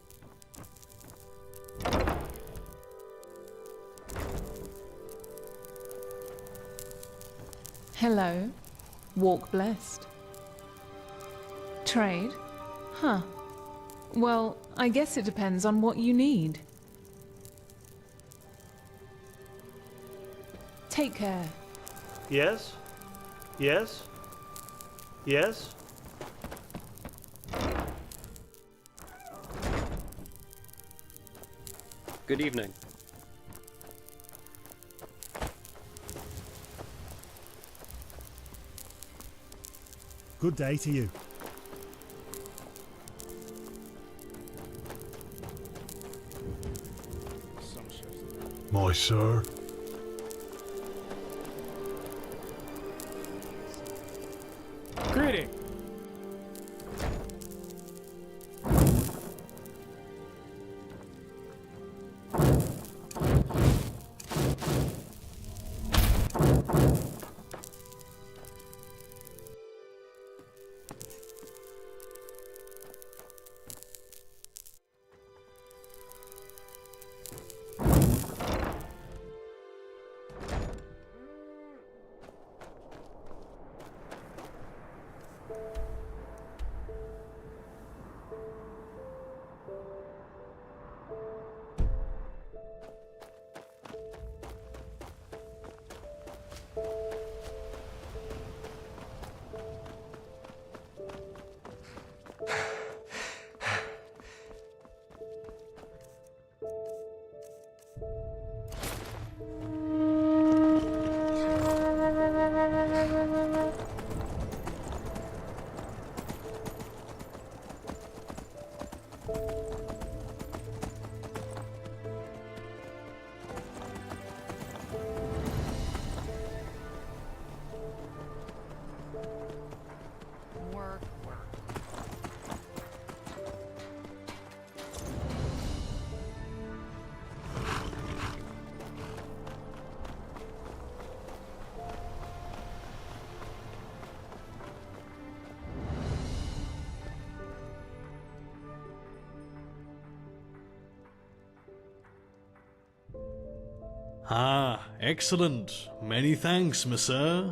Hello. Walk blessed. Trade? Huh. Well, I guess it depends on what you need. Take care. Yes? Yes? Yes? Good evening. Good day to you. My sir. Greeting. Ah, excellent. Many thanks, monsieur.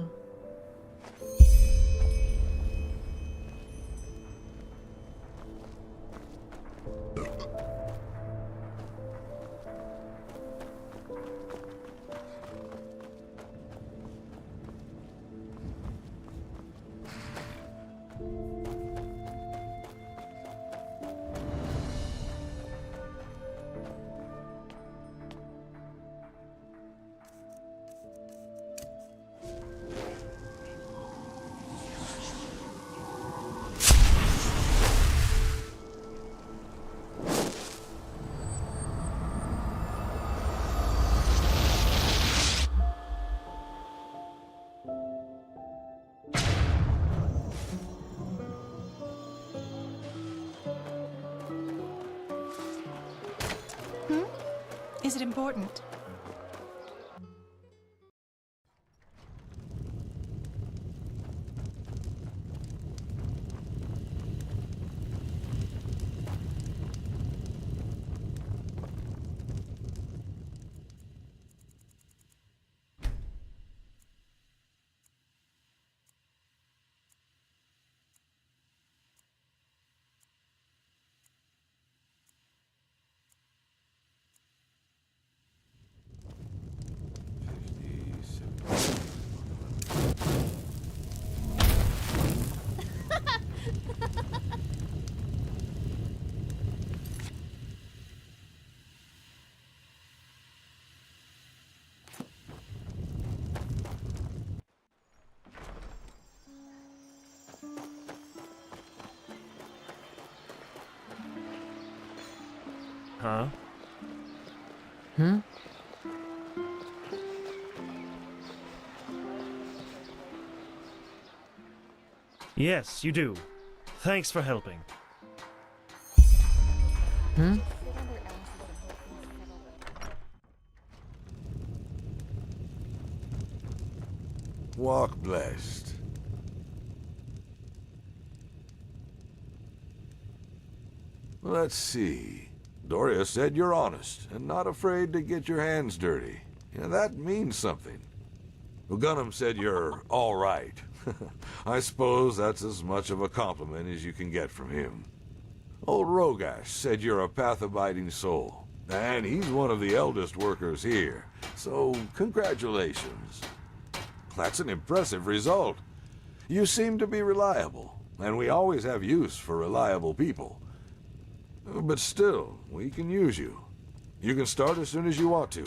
Is it important? Huh? Hmm? Yes, you do. Thanks for helping. Hmm? Walk blessed. Let's see. Doria said you're honest and not afraid to get your hands dirty. Yeah, that means something. Gunham said you're all right. I suppose that's as much of a compliment as you can get from him. Old Rogash said you're a path-abiding soul, and he's one of the eldest workers here, so congratulations. That's an impressive result. You seem to be reliable, and we always have use for reliable people. But still, we can use you. You can start as soon as you want to.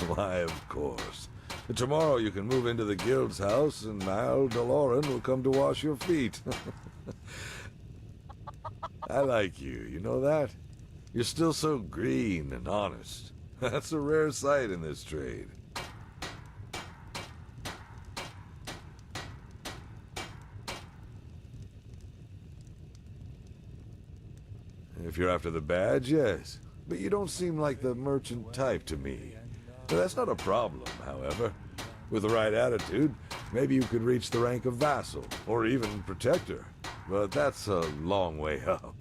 Why, of course. Tomorrow you can move into the guild's house and Mal Deloran will come to wash your feet. I like you, you know that? You're still so green and honest. That's a rare sight in this trade. If you're after the badge, yes. But you don't seem like the merchant type to me. That's not a problem, however. With the right attitude, maybe you could reach the rank of vassal, or even protector. But that's a long way up.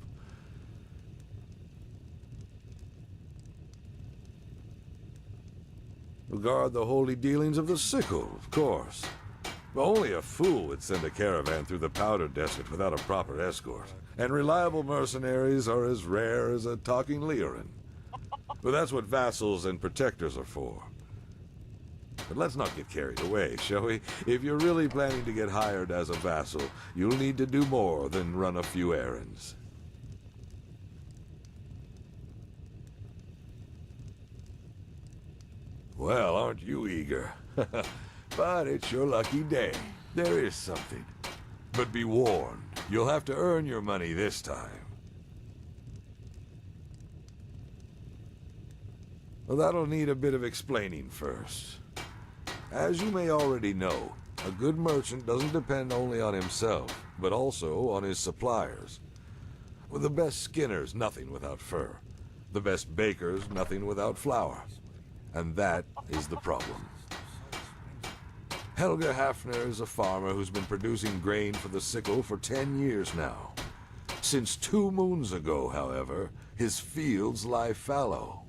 Regard the holy dealings of the sickle, of course. But only a fool would send a caravan through the powder desert without a proper escort. And reliable mercenaries are as rare as a talking Leorin. But that's what vassals and protectors are for. But let's not get carried away, shall we? If you're really planning to get hired as a vassal, you'll need to do more than run a few errands. Well, aren't you eager? But it's your lucky day. There is something. But be warned, you'll have to earn your money this time. Well, that'll need a bit of explaining first. As you may already know, a good merchant doesn't depend only on himself, but also on his suppliers. With the best skinners, nothing without fur. The best bakers, nothing without flour. And that is the problem. Helga Hafner is a farmer who's been producing grain for the sickle for 10 years now. Since 2 moons ago, however, his fields lie fallow.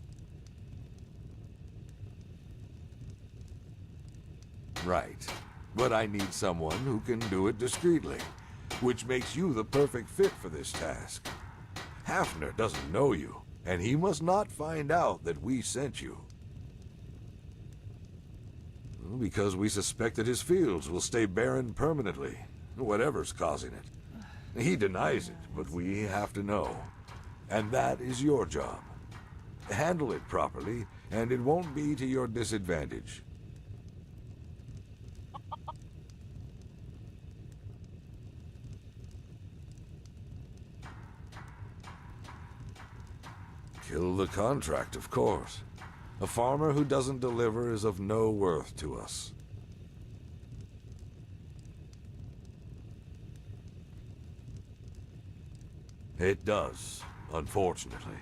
Right. But I need someone who can do it discreetly, which makes you the perfect fit for this task. Hafner doesn't know you, and he must not find out that we sent you. Because we suspect that his fields will stay barren permanently, whatever's causing it. He denies it, but we have to know. And that is your job. Handle it properly, and it won't be to your disadvantage. Kill the contract, of course. A farmer who doesn't deliver is of no worth to us. It does, unfortunately.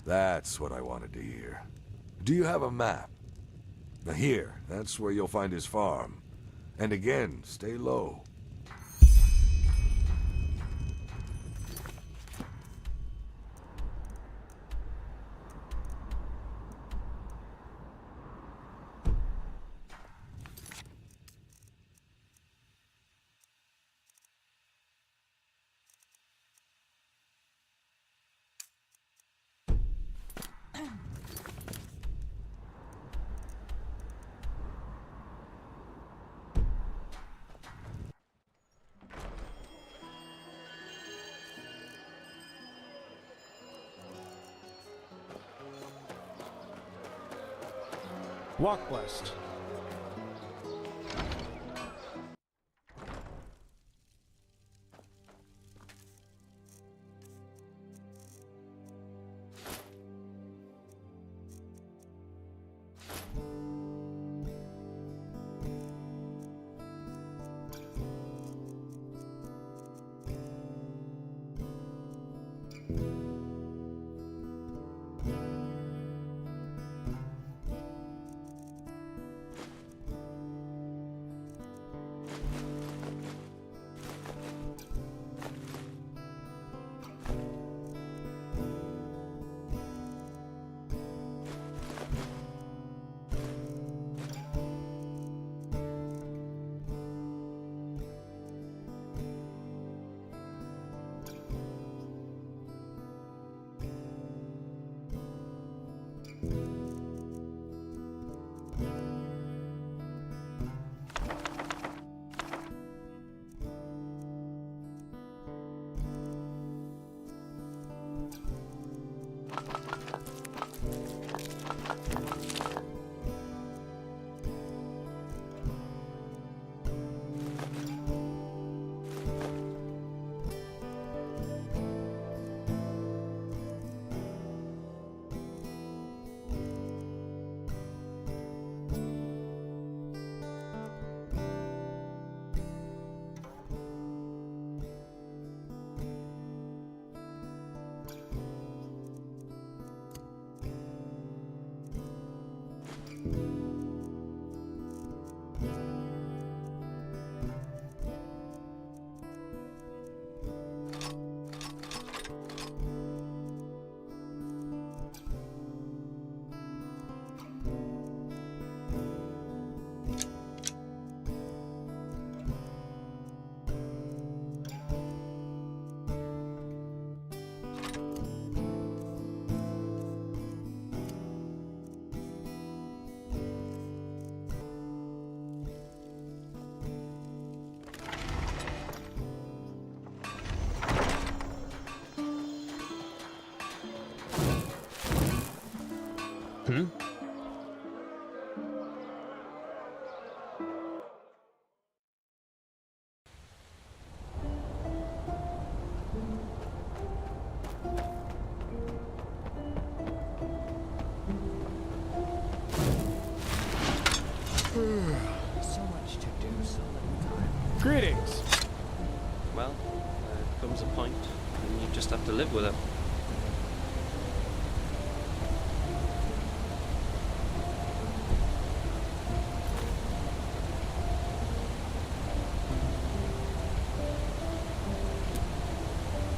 That's what I wanted to hear. Do you have a map? Now here, that's where you'll find his farm. And again, stay low. Walk blessed. Hmm? So much to do, so little time. Greetings! Well, there comes a point, and you just have to live with it.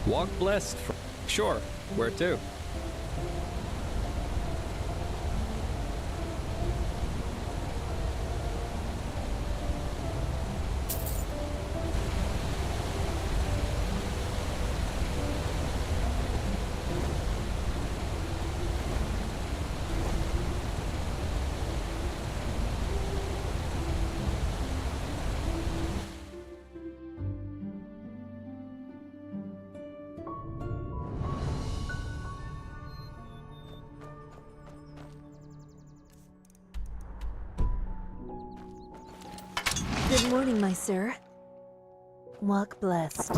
Walk blessed. Sure. Where to? Good morning, my sir. Walk blessed.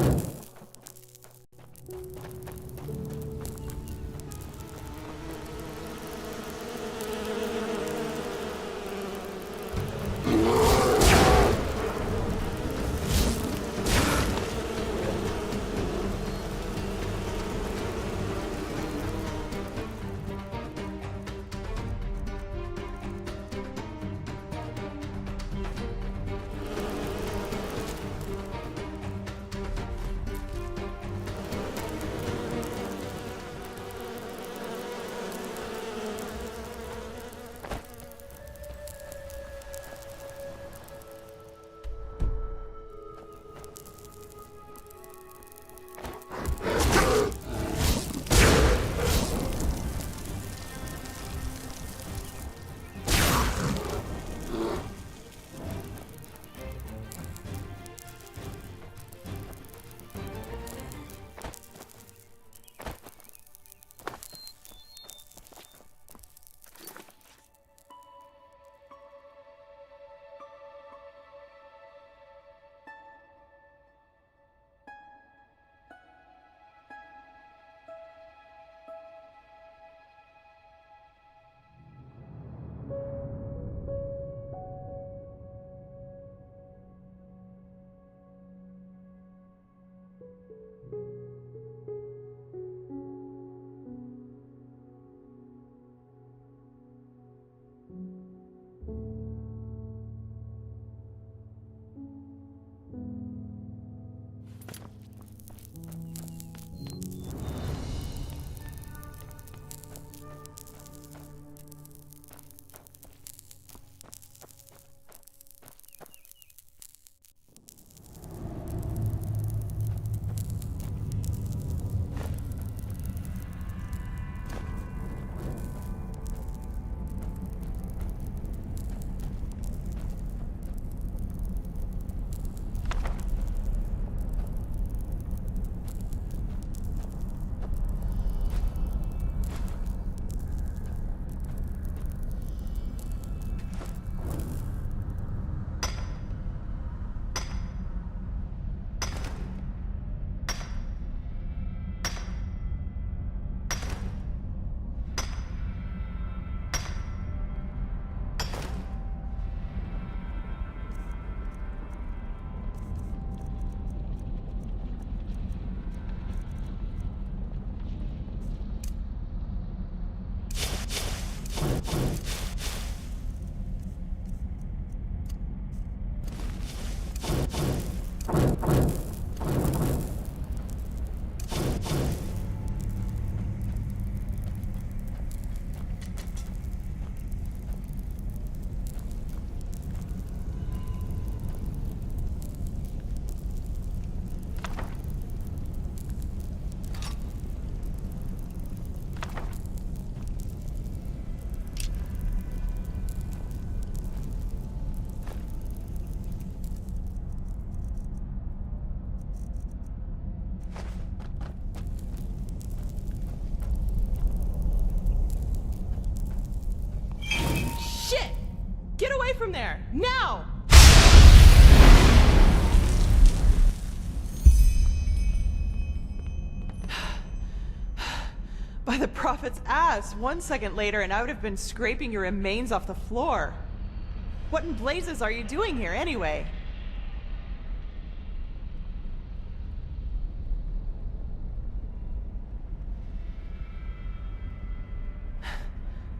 from there! Now! By the prophet's ass! 1 second later and I would have been scraping your remains off the floor. What in blazes are you doing here anyway?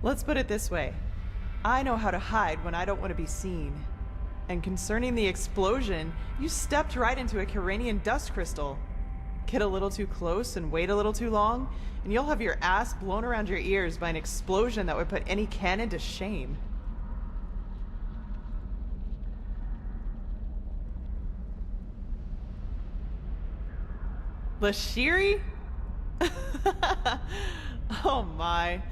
Let's put it this way. I know how to hide when I don't want to be seen. And concerning the explosion, you stepped right into a Kiranian dust crystal. Get a little too close and wait a little too long, and you'll have your ass blown around your ears by an explosion that would put any cannon to shame. Lashiri? Oh my.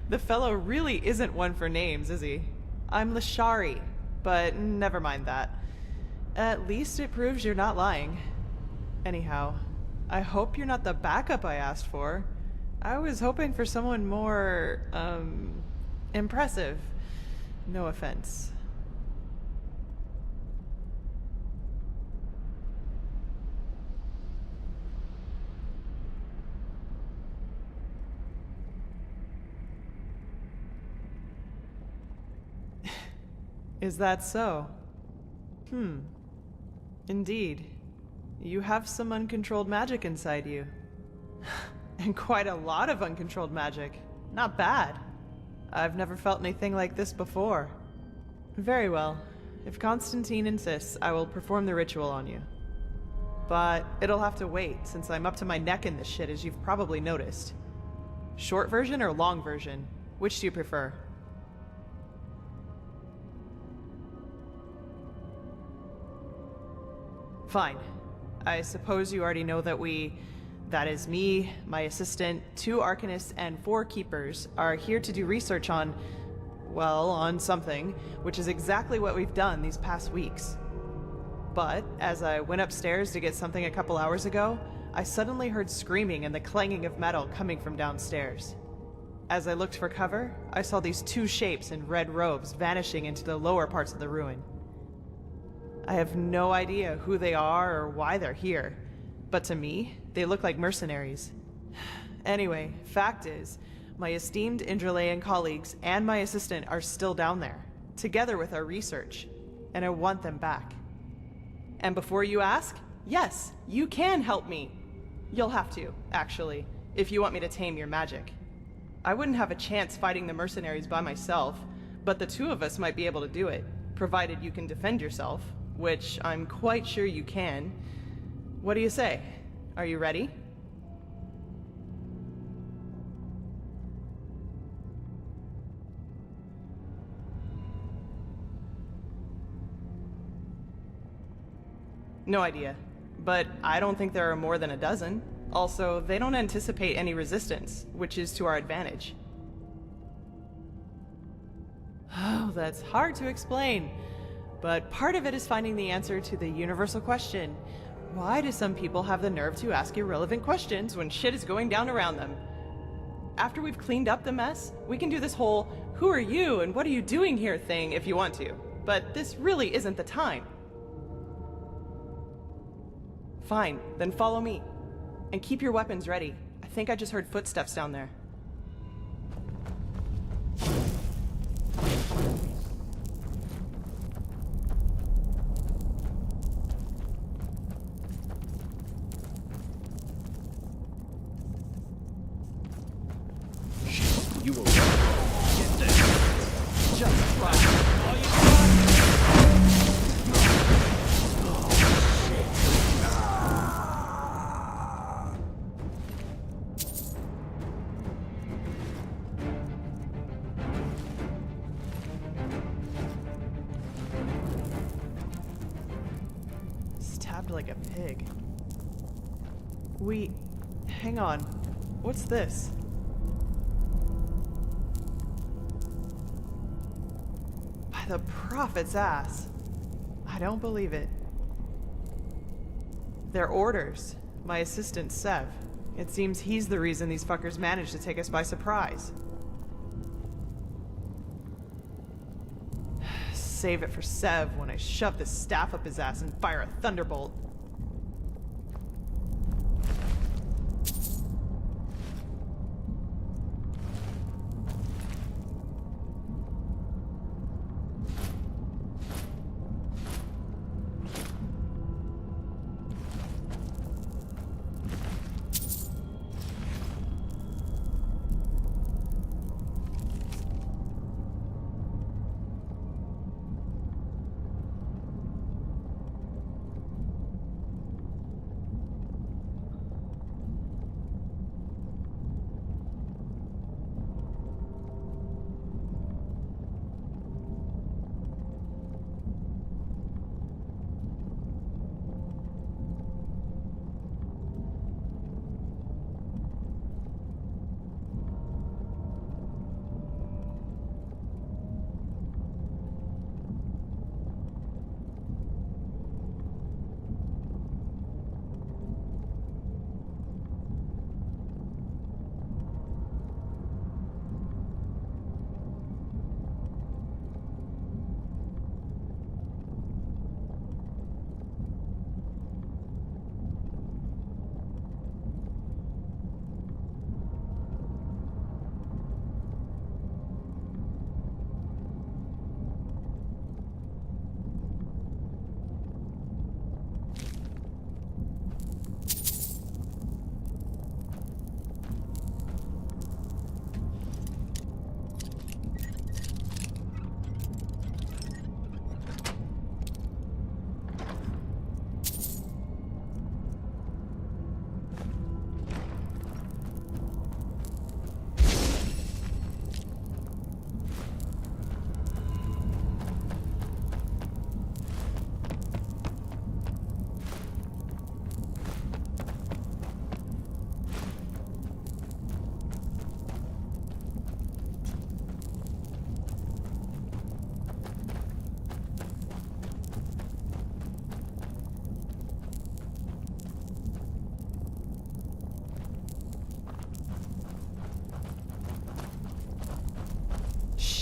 The fellow really isn't one for names, is he? I'm Lashari, but never mind that. At least it proves you're not lying. Anyhow, I hope you're not the backup I asked for. I was hoping for someone more, impressive. No offense. Is that so? Indeed. You have some uncontrolled magic inside you. And quite a lot of uncontrolled magic. Not bad. I've never felt anything like this before. Very well. If Constantine insists, I will perform the ritual on you. But it'll have to wait, since I'm up to my neck in this shit, as you've probably noticed. Short version or long version? Which do you prefer? Fine. I suppose you already know that that is me, my assistant, 2 Arcanists, and 4 Keepers, are here to do research on, well, on something, which is exactly what we've done these past weeks. But, as I went upstairs to get something a couple hours ago, I suddenly heard screaming and the clanging of metal coming from downstairs. As I looked for cover, I saw these 2 shapes in red robes vanishing into the lower parts of the ruin. I have no idea who they are or why they're here, but to me, they look like mercenaries. Anyway, fact is, my esteemed Enderalian colleagues and my assistant are still down there, together with our research, and I want them back. And before you ask, yes, you can help me. You'll have to, actually, if you want me to tame your magic. I wouldn't have a chance fighting the mercenaries by myself, but the 2 of us might be able to do it, provided you can defend yourself. Which I'm quite sure you can. What do you say? Are you ready? No idea. But I don't think there are more than a dozen. Also, they don't anticipate any resistance, which is to our advantage. Oh, that's hard to explain. But part of it is finding the answer to the universal question. Why do some people have the nerve to ask irrelevant questions when shit is going down around them? After we've cleaned up the mess, we can do this whole, who are you and what are you doing here thing if you want to. But this really isn't the time. Fine, then follow me. And keep your weapons ready. I think I just heard footsteps down there. You will get this. Just fine. All you Stabbed like a pig. Hang on. What's this? By the prophet's ass. I don't believe it. They're orders. My assistant, Sev. It seems he's the reason these fuckers managed to take us by surprise. save it for Sev when I shove this staff up his ass and fire a thunderbolt.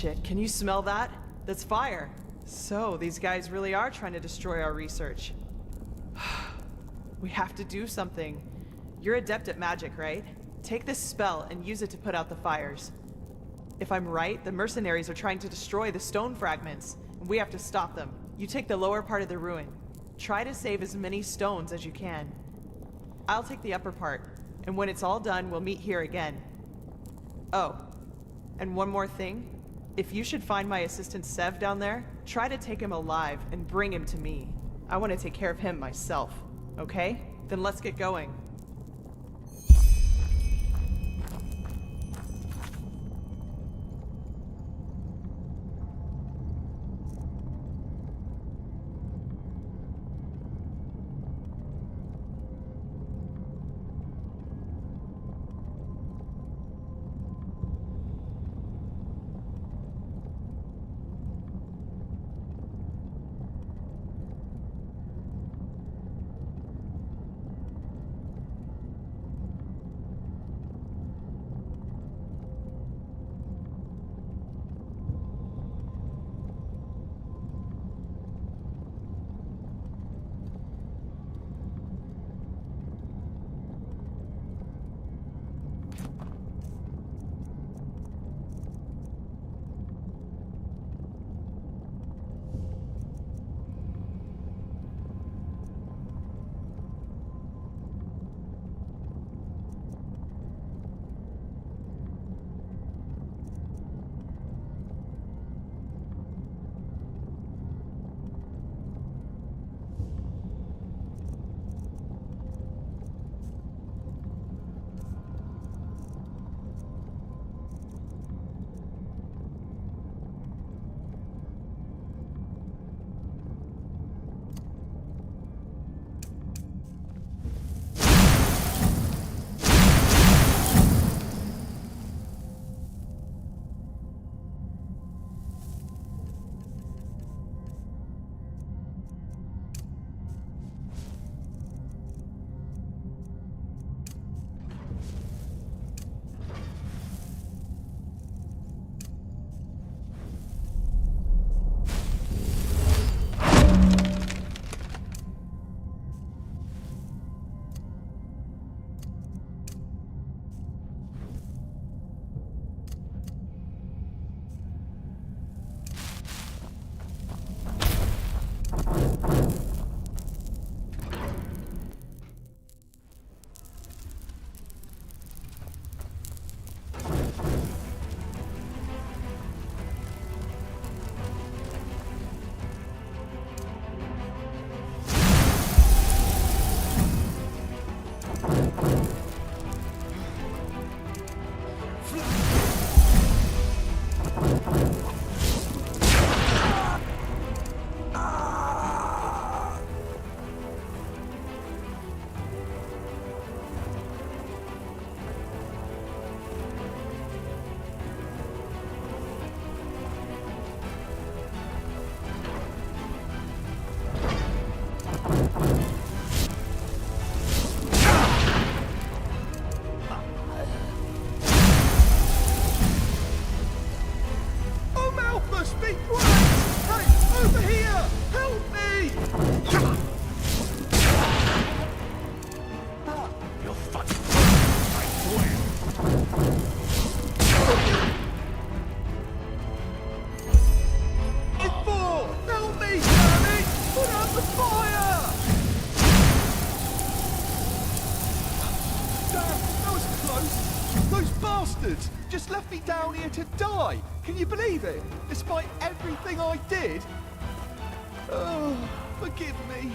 Shit, can you smell that? That's fire. So, these guys really are trying to destroy our research. We have to do something. You're adept at magic, right? Take this spell and use it to put out the fires. If I'm right, the mercenaries are trying to destroy the stone fragments, and we have to stop them. You take the lower part of the ruin. Try to save as many stones as you can. I'll take the upper part, and when it's all done, we'll meet here again. Oh, and one more thing. If you should find my assistant Sev down there, try to take him alive and bring him to me. I want to take care of him myself, okay? Then let's get going. Those bastards just left me down here to die. Can you believe it? Despite everything I did. Oh, forgive me.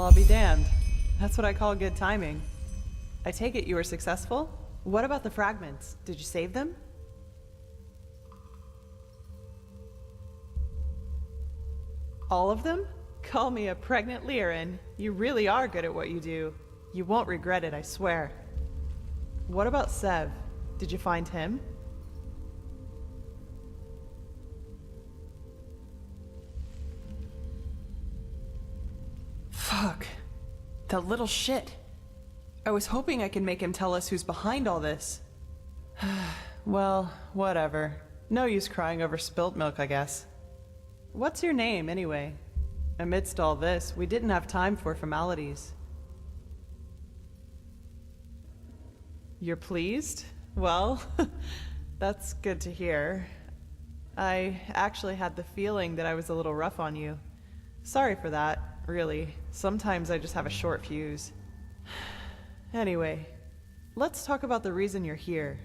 Well, I'll be damned. That's what I call good timing. I take it you were successful? What about the fragments? Did you save them? All of them? Call me a pregnant Lyran. You really are good at what you do. You won't regret it, I swear. What about Sev? Did you find him? Fuck. That little shit. I was hoping I could make him tell us who's behind all this. Well, whatever. No use crying over spilt milk, I guess. What's your name, anyway? Amidst all this, we didn't have time for formalities. You're pleased? Well, that's good to hear. I actually had the feeling that I was a little rough on you. Sorry for that, really. Sometimes I just have a short fuse. Anyway, let's talk about the reason you're here.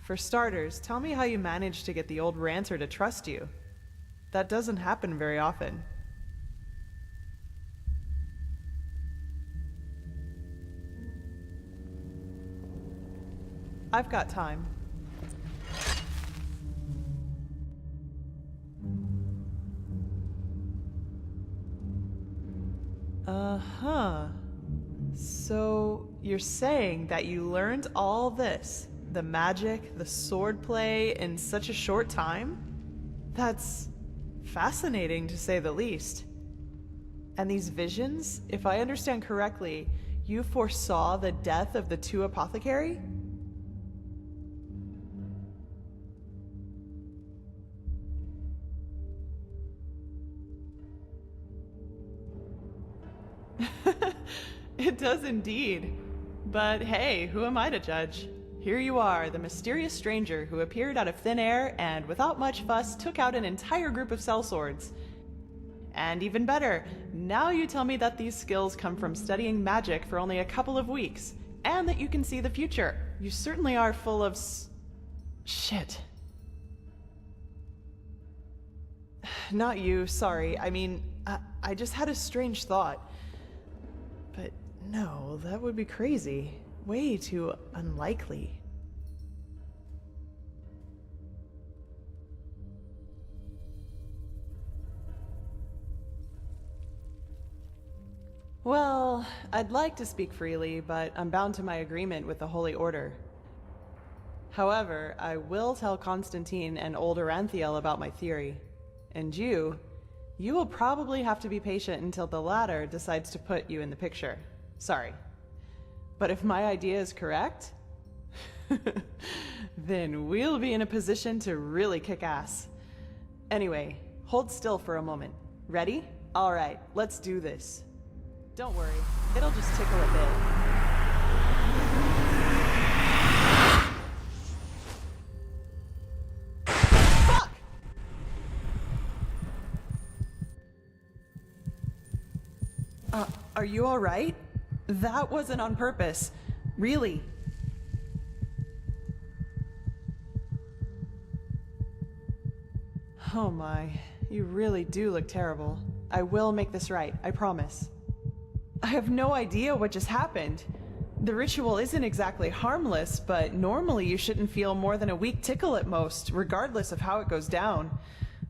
For starters, tell me how you managed to get the old ranter to trust you. That doesn't happen very often. I've got time. Uh-huh. So, you're saying that you learned all this, the magic, the swordplay, in such a short time? That's fascinating, to say the least. And these visions, if I understand correctly, you foresaw the death of the two apothecary? It does indeed. But hey, who am I to judge? Here you are, the mysterious stranger who appeared out of thin air and, without much fuss, took out an entire group of sellswords. And even better, now you tell me that these skills come from studying magic for only a couple of weeks, and that you can see the future. You certainly are full of shit. Not you, sorry. I mean, I just had a strange thought. But no, that would be crazy. Way too unlikely. Well, I'd like to speak freely, but I'm bound to my agreement with the Holy Order. However, I will tell Constantine and old Aranthiel about my theory. And you will probably have to be patient until the latter decides to put you in the picture. Sorry. But if my idea is correct, then we'll be in a position to really kick ass. Anyway, hold still for a moment. Ready? All right, let's do this. Don't worry, it'll just tickle a bit. Fuck! Are you all right? That wasn't on purpose. Really. Oh my, you really do look terrible. I will make this right, I promise. I have no idea what just happened. The ritual isn't exactly harmless, but normally you shouldn't feel more than a weak tickle at most, regardless of how it goes down.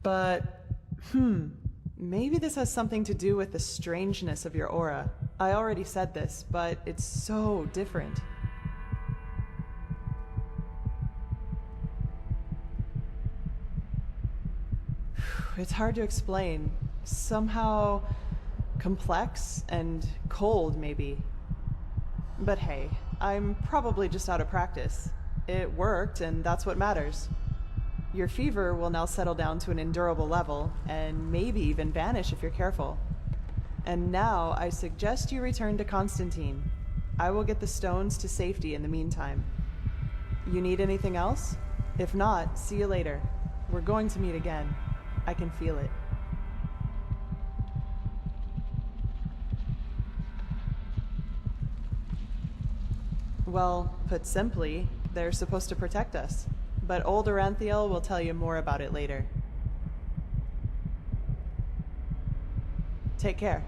But, maybe this has something to do with the strangeness of your aura. I already said this, but it's so different. It's hard to explain. Somehow complex and cold, maybe. But hey, I'm probably just out of practice. It worked, and that's what matters. Your fever will now settle down to an endurable level, and maybe even vanish if you're careful. And now I suggest you return to Constantine. I will get the stones to safety in the meantime. You need anything else? If not, see you later. We're going to meet again. I can feel it. Well, put simply, they're supposed to protect us. But old Aranthiel will tell you more about it later. Take care.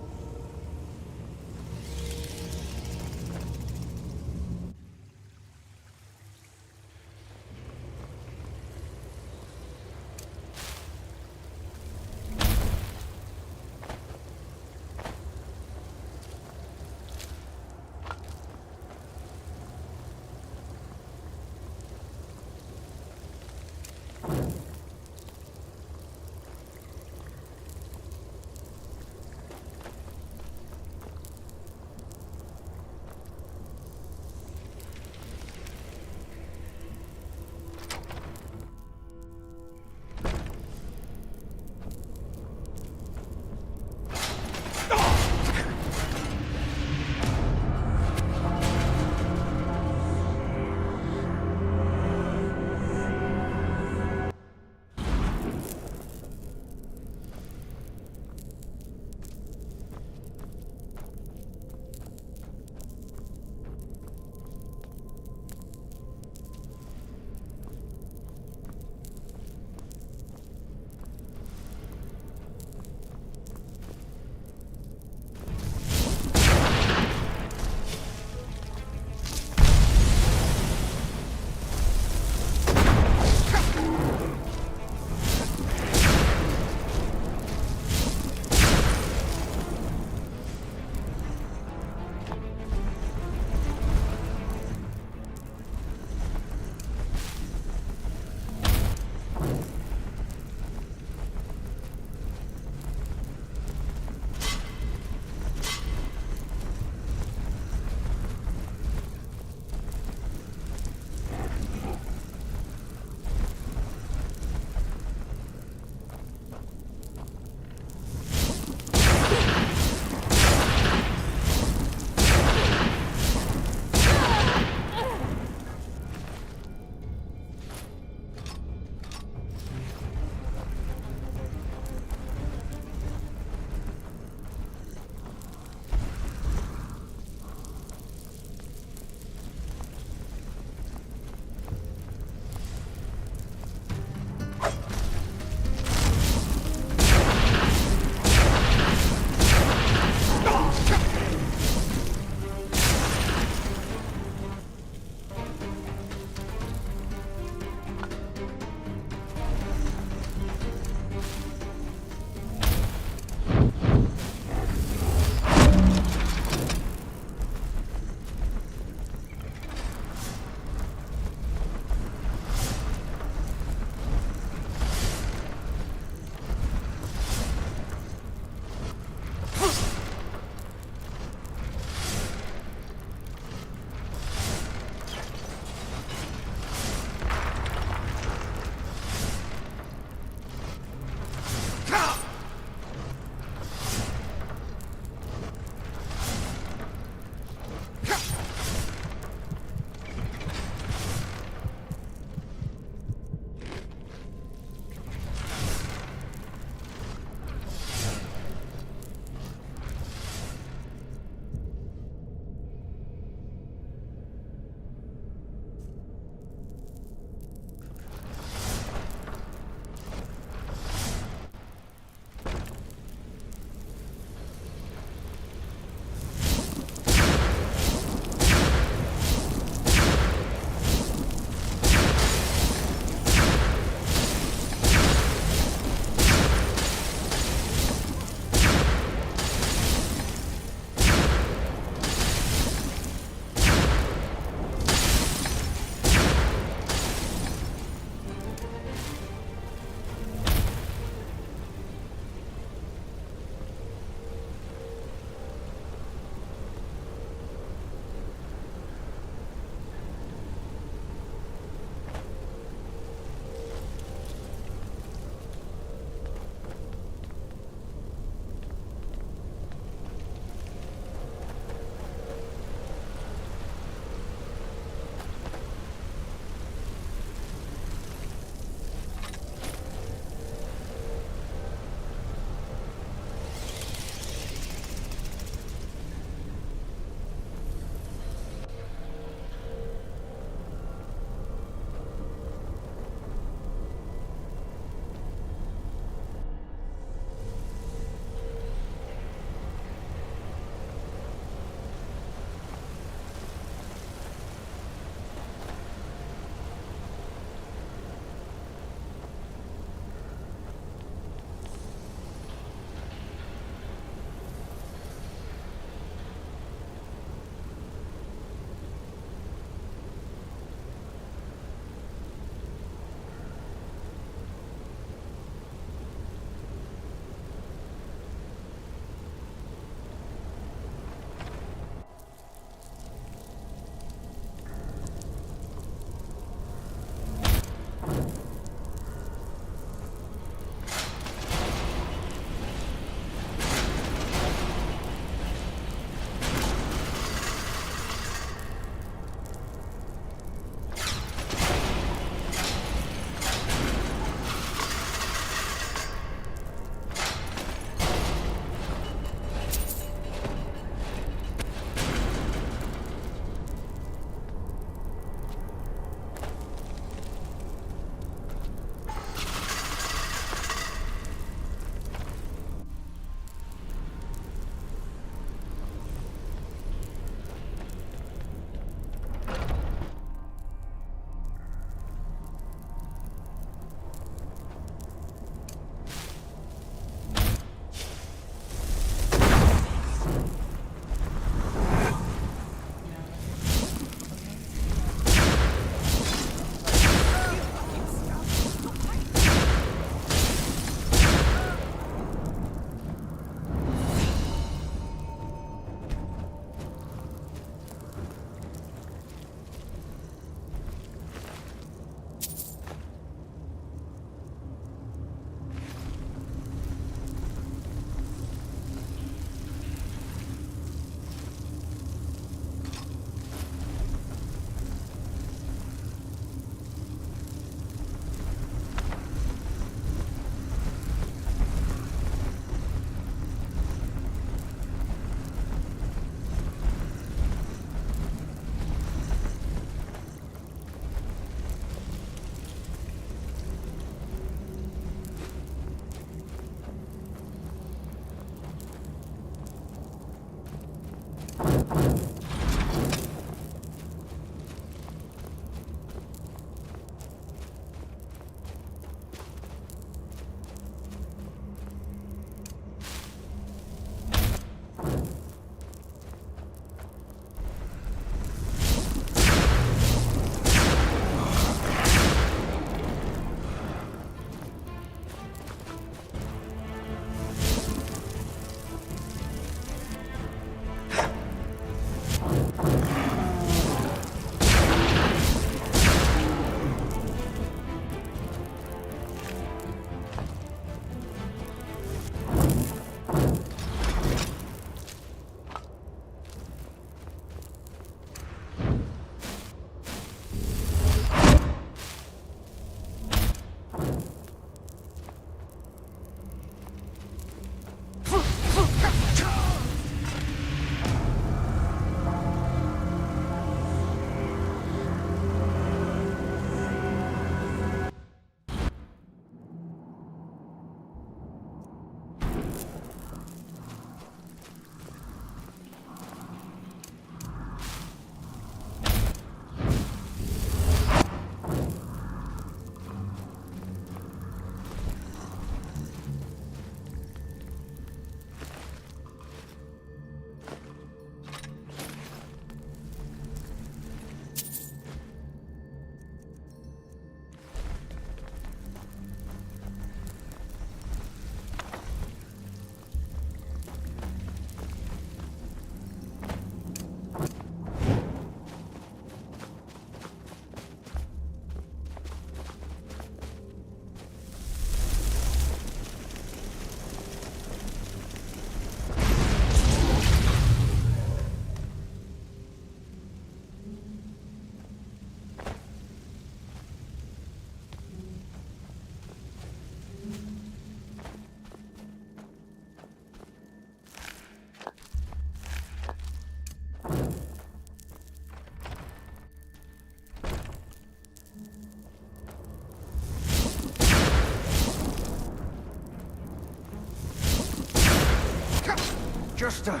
just a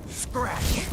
scratch.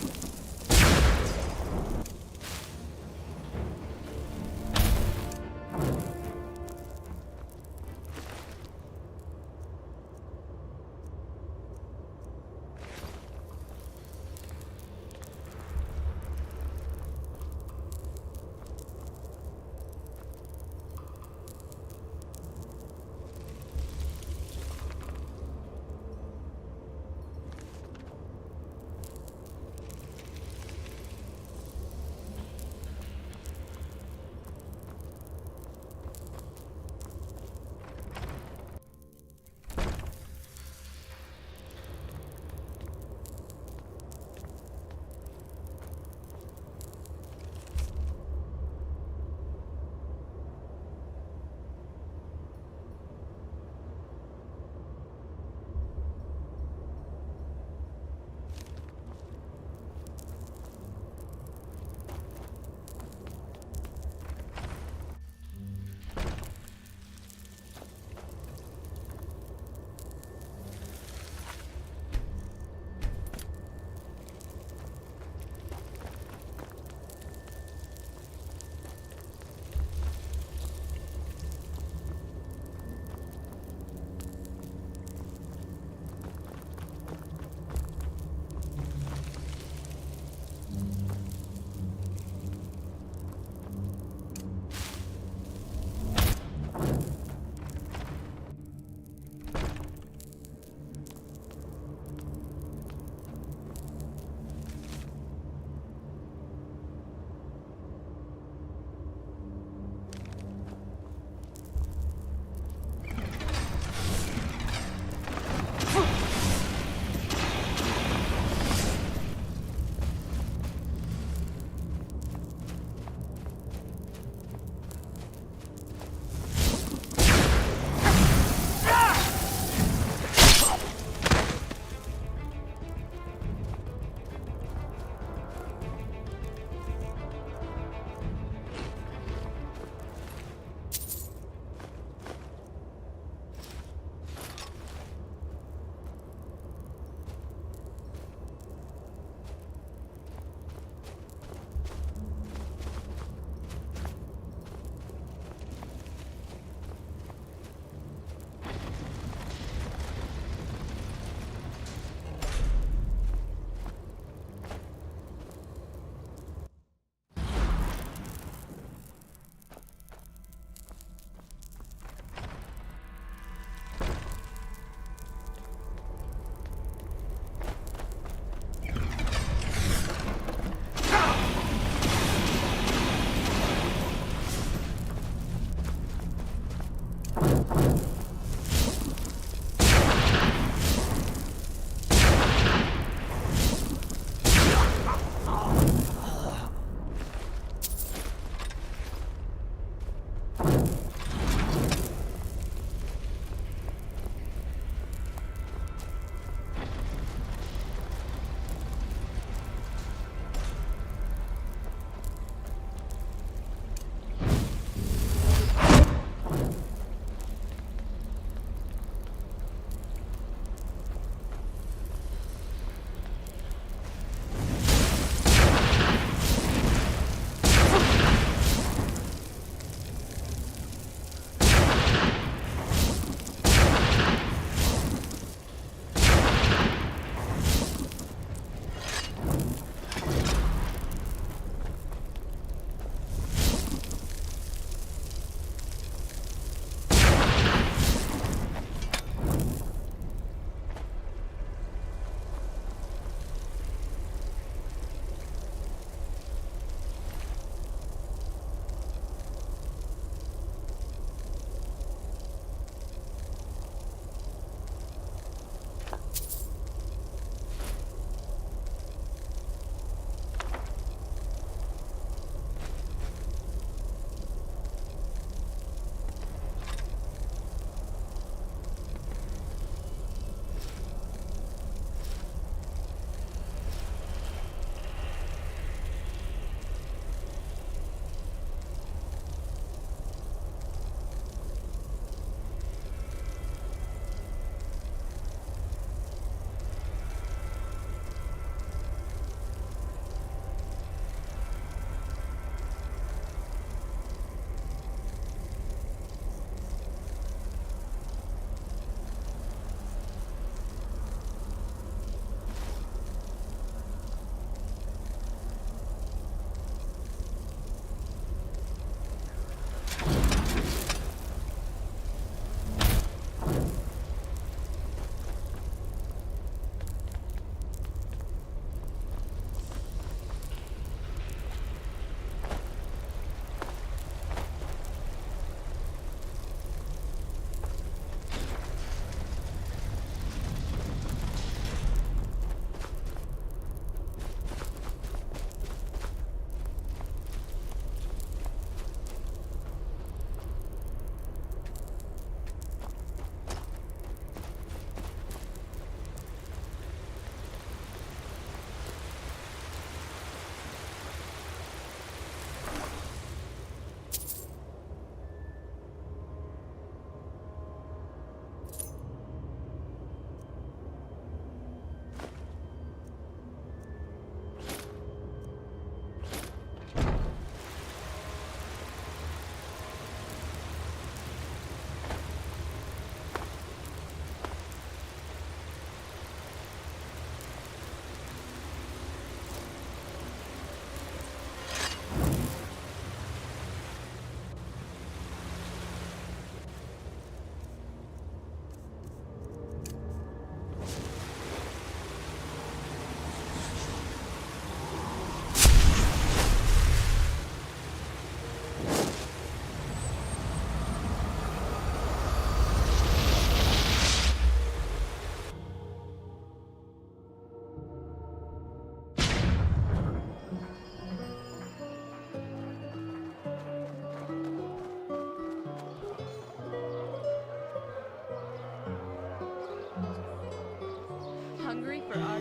hungry for our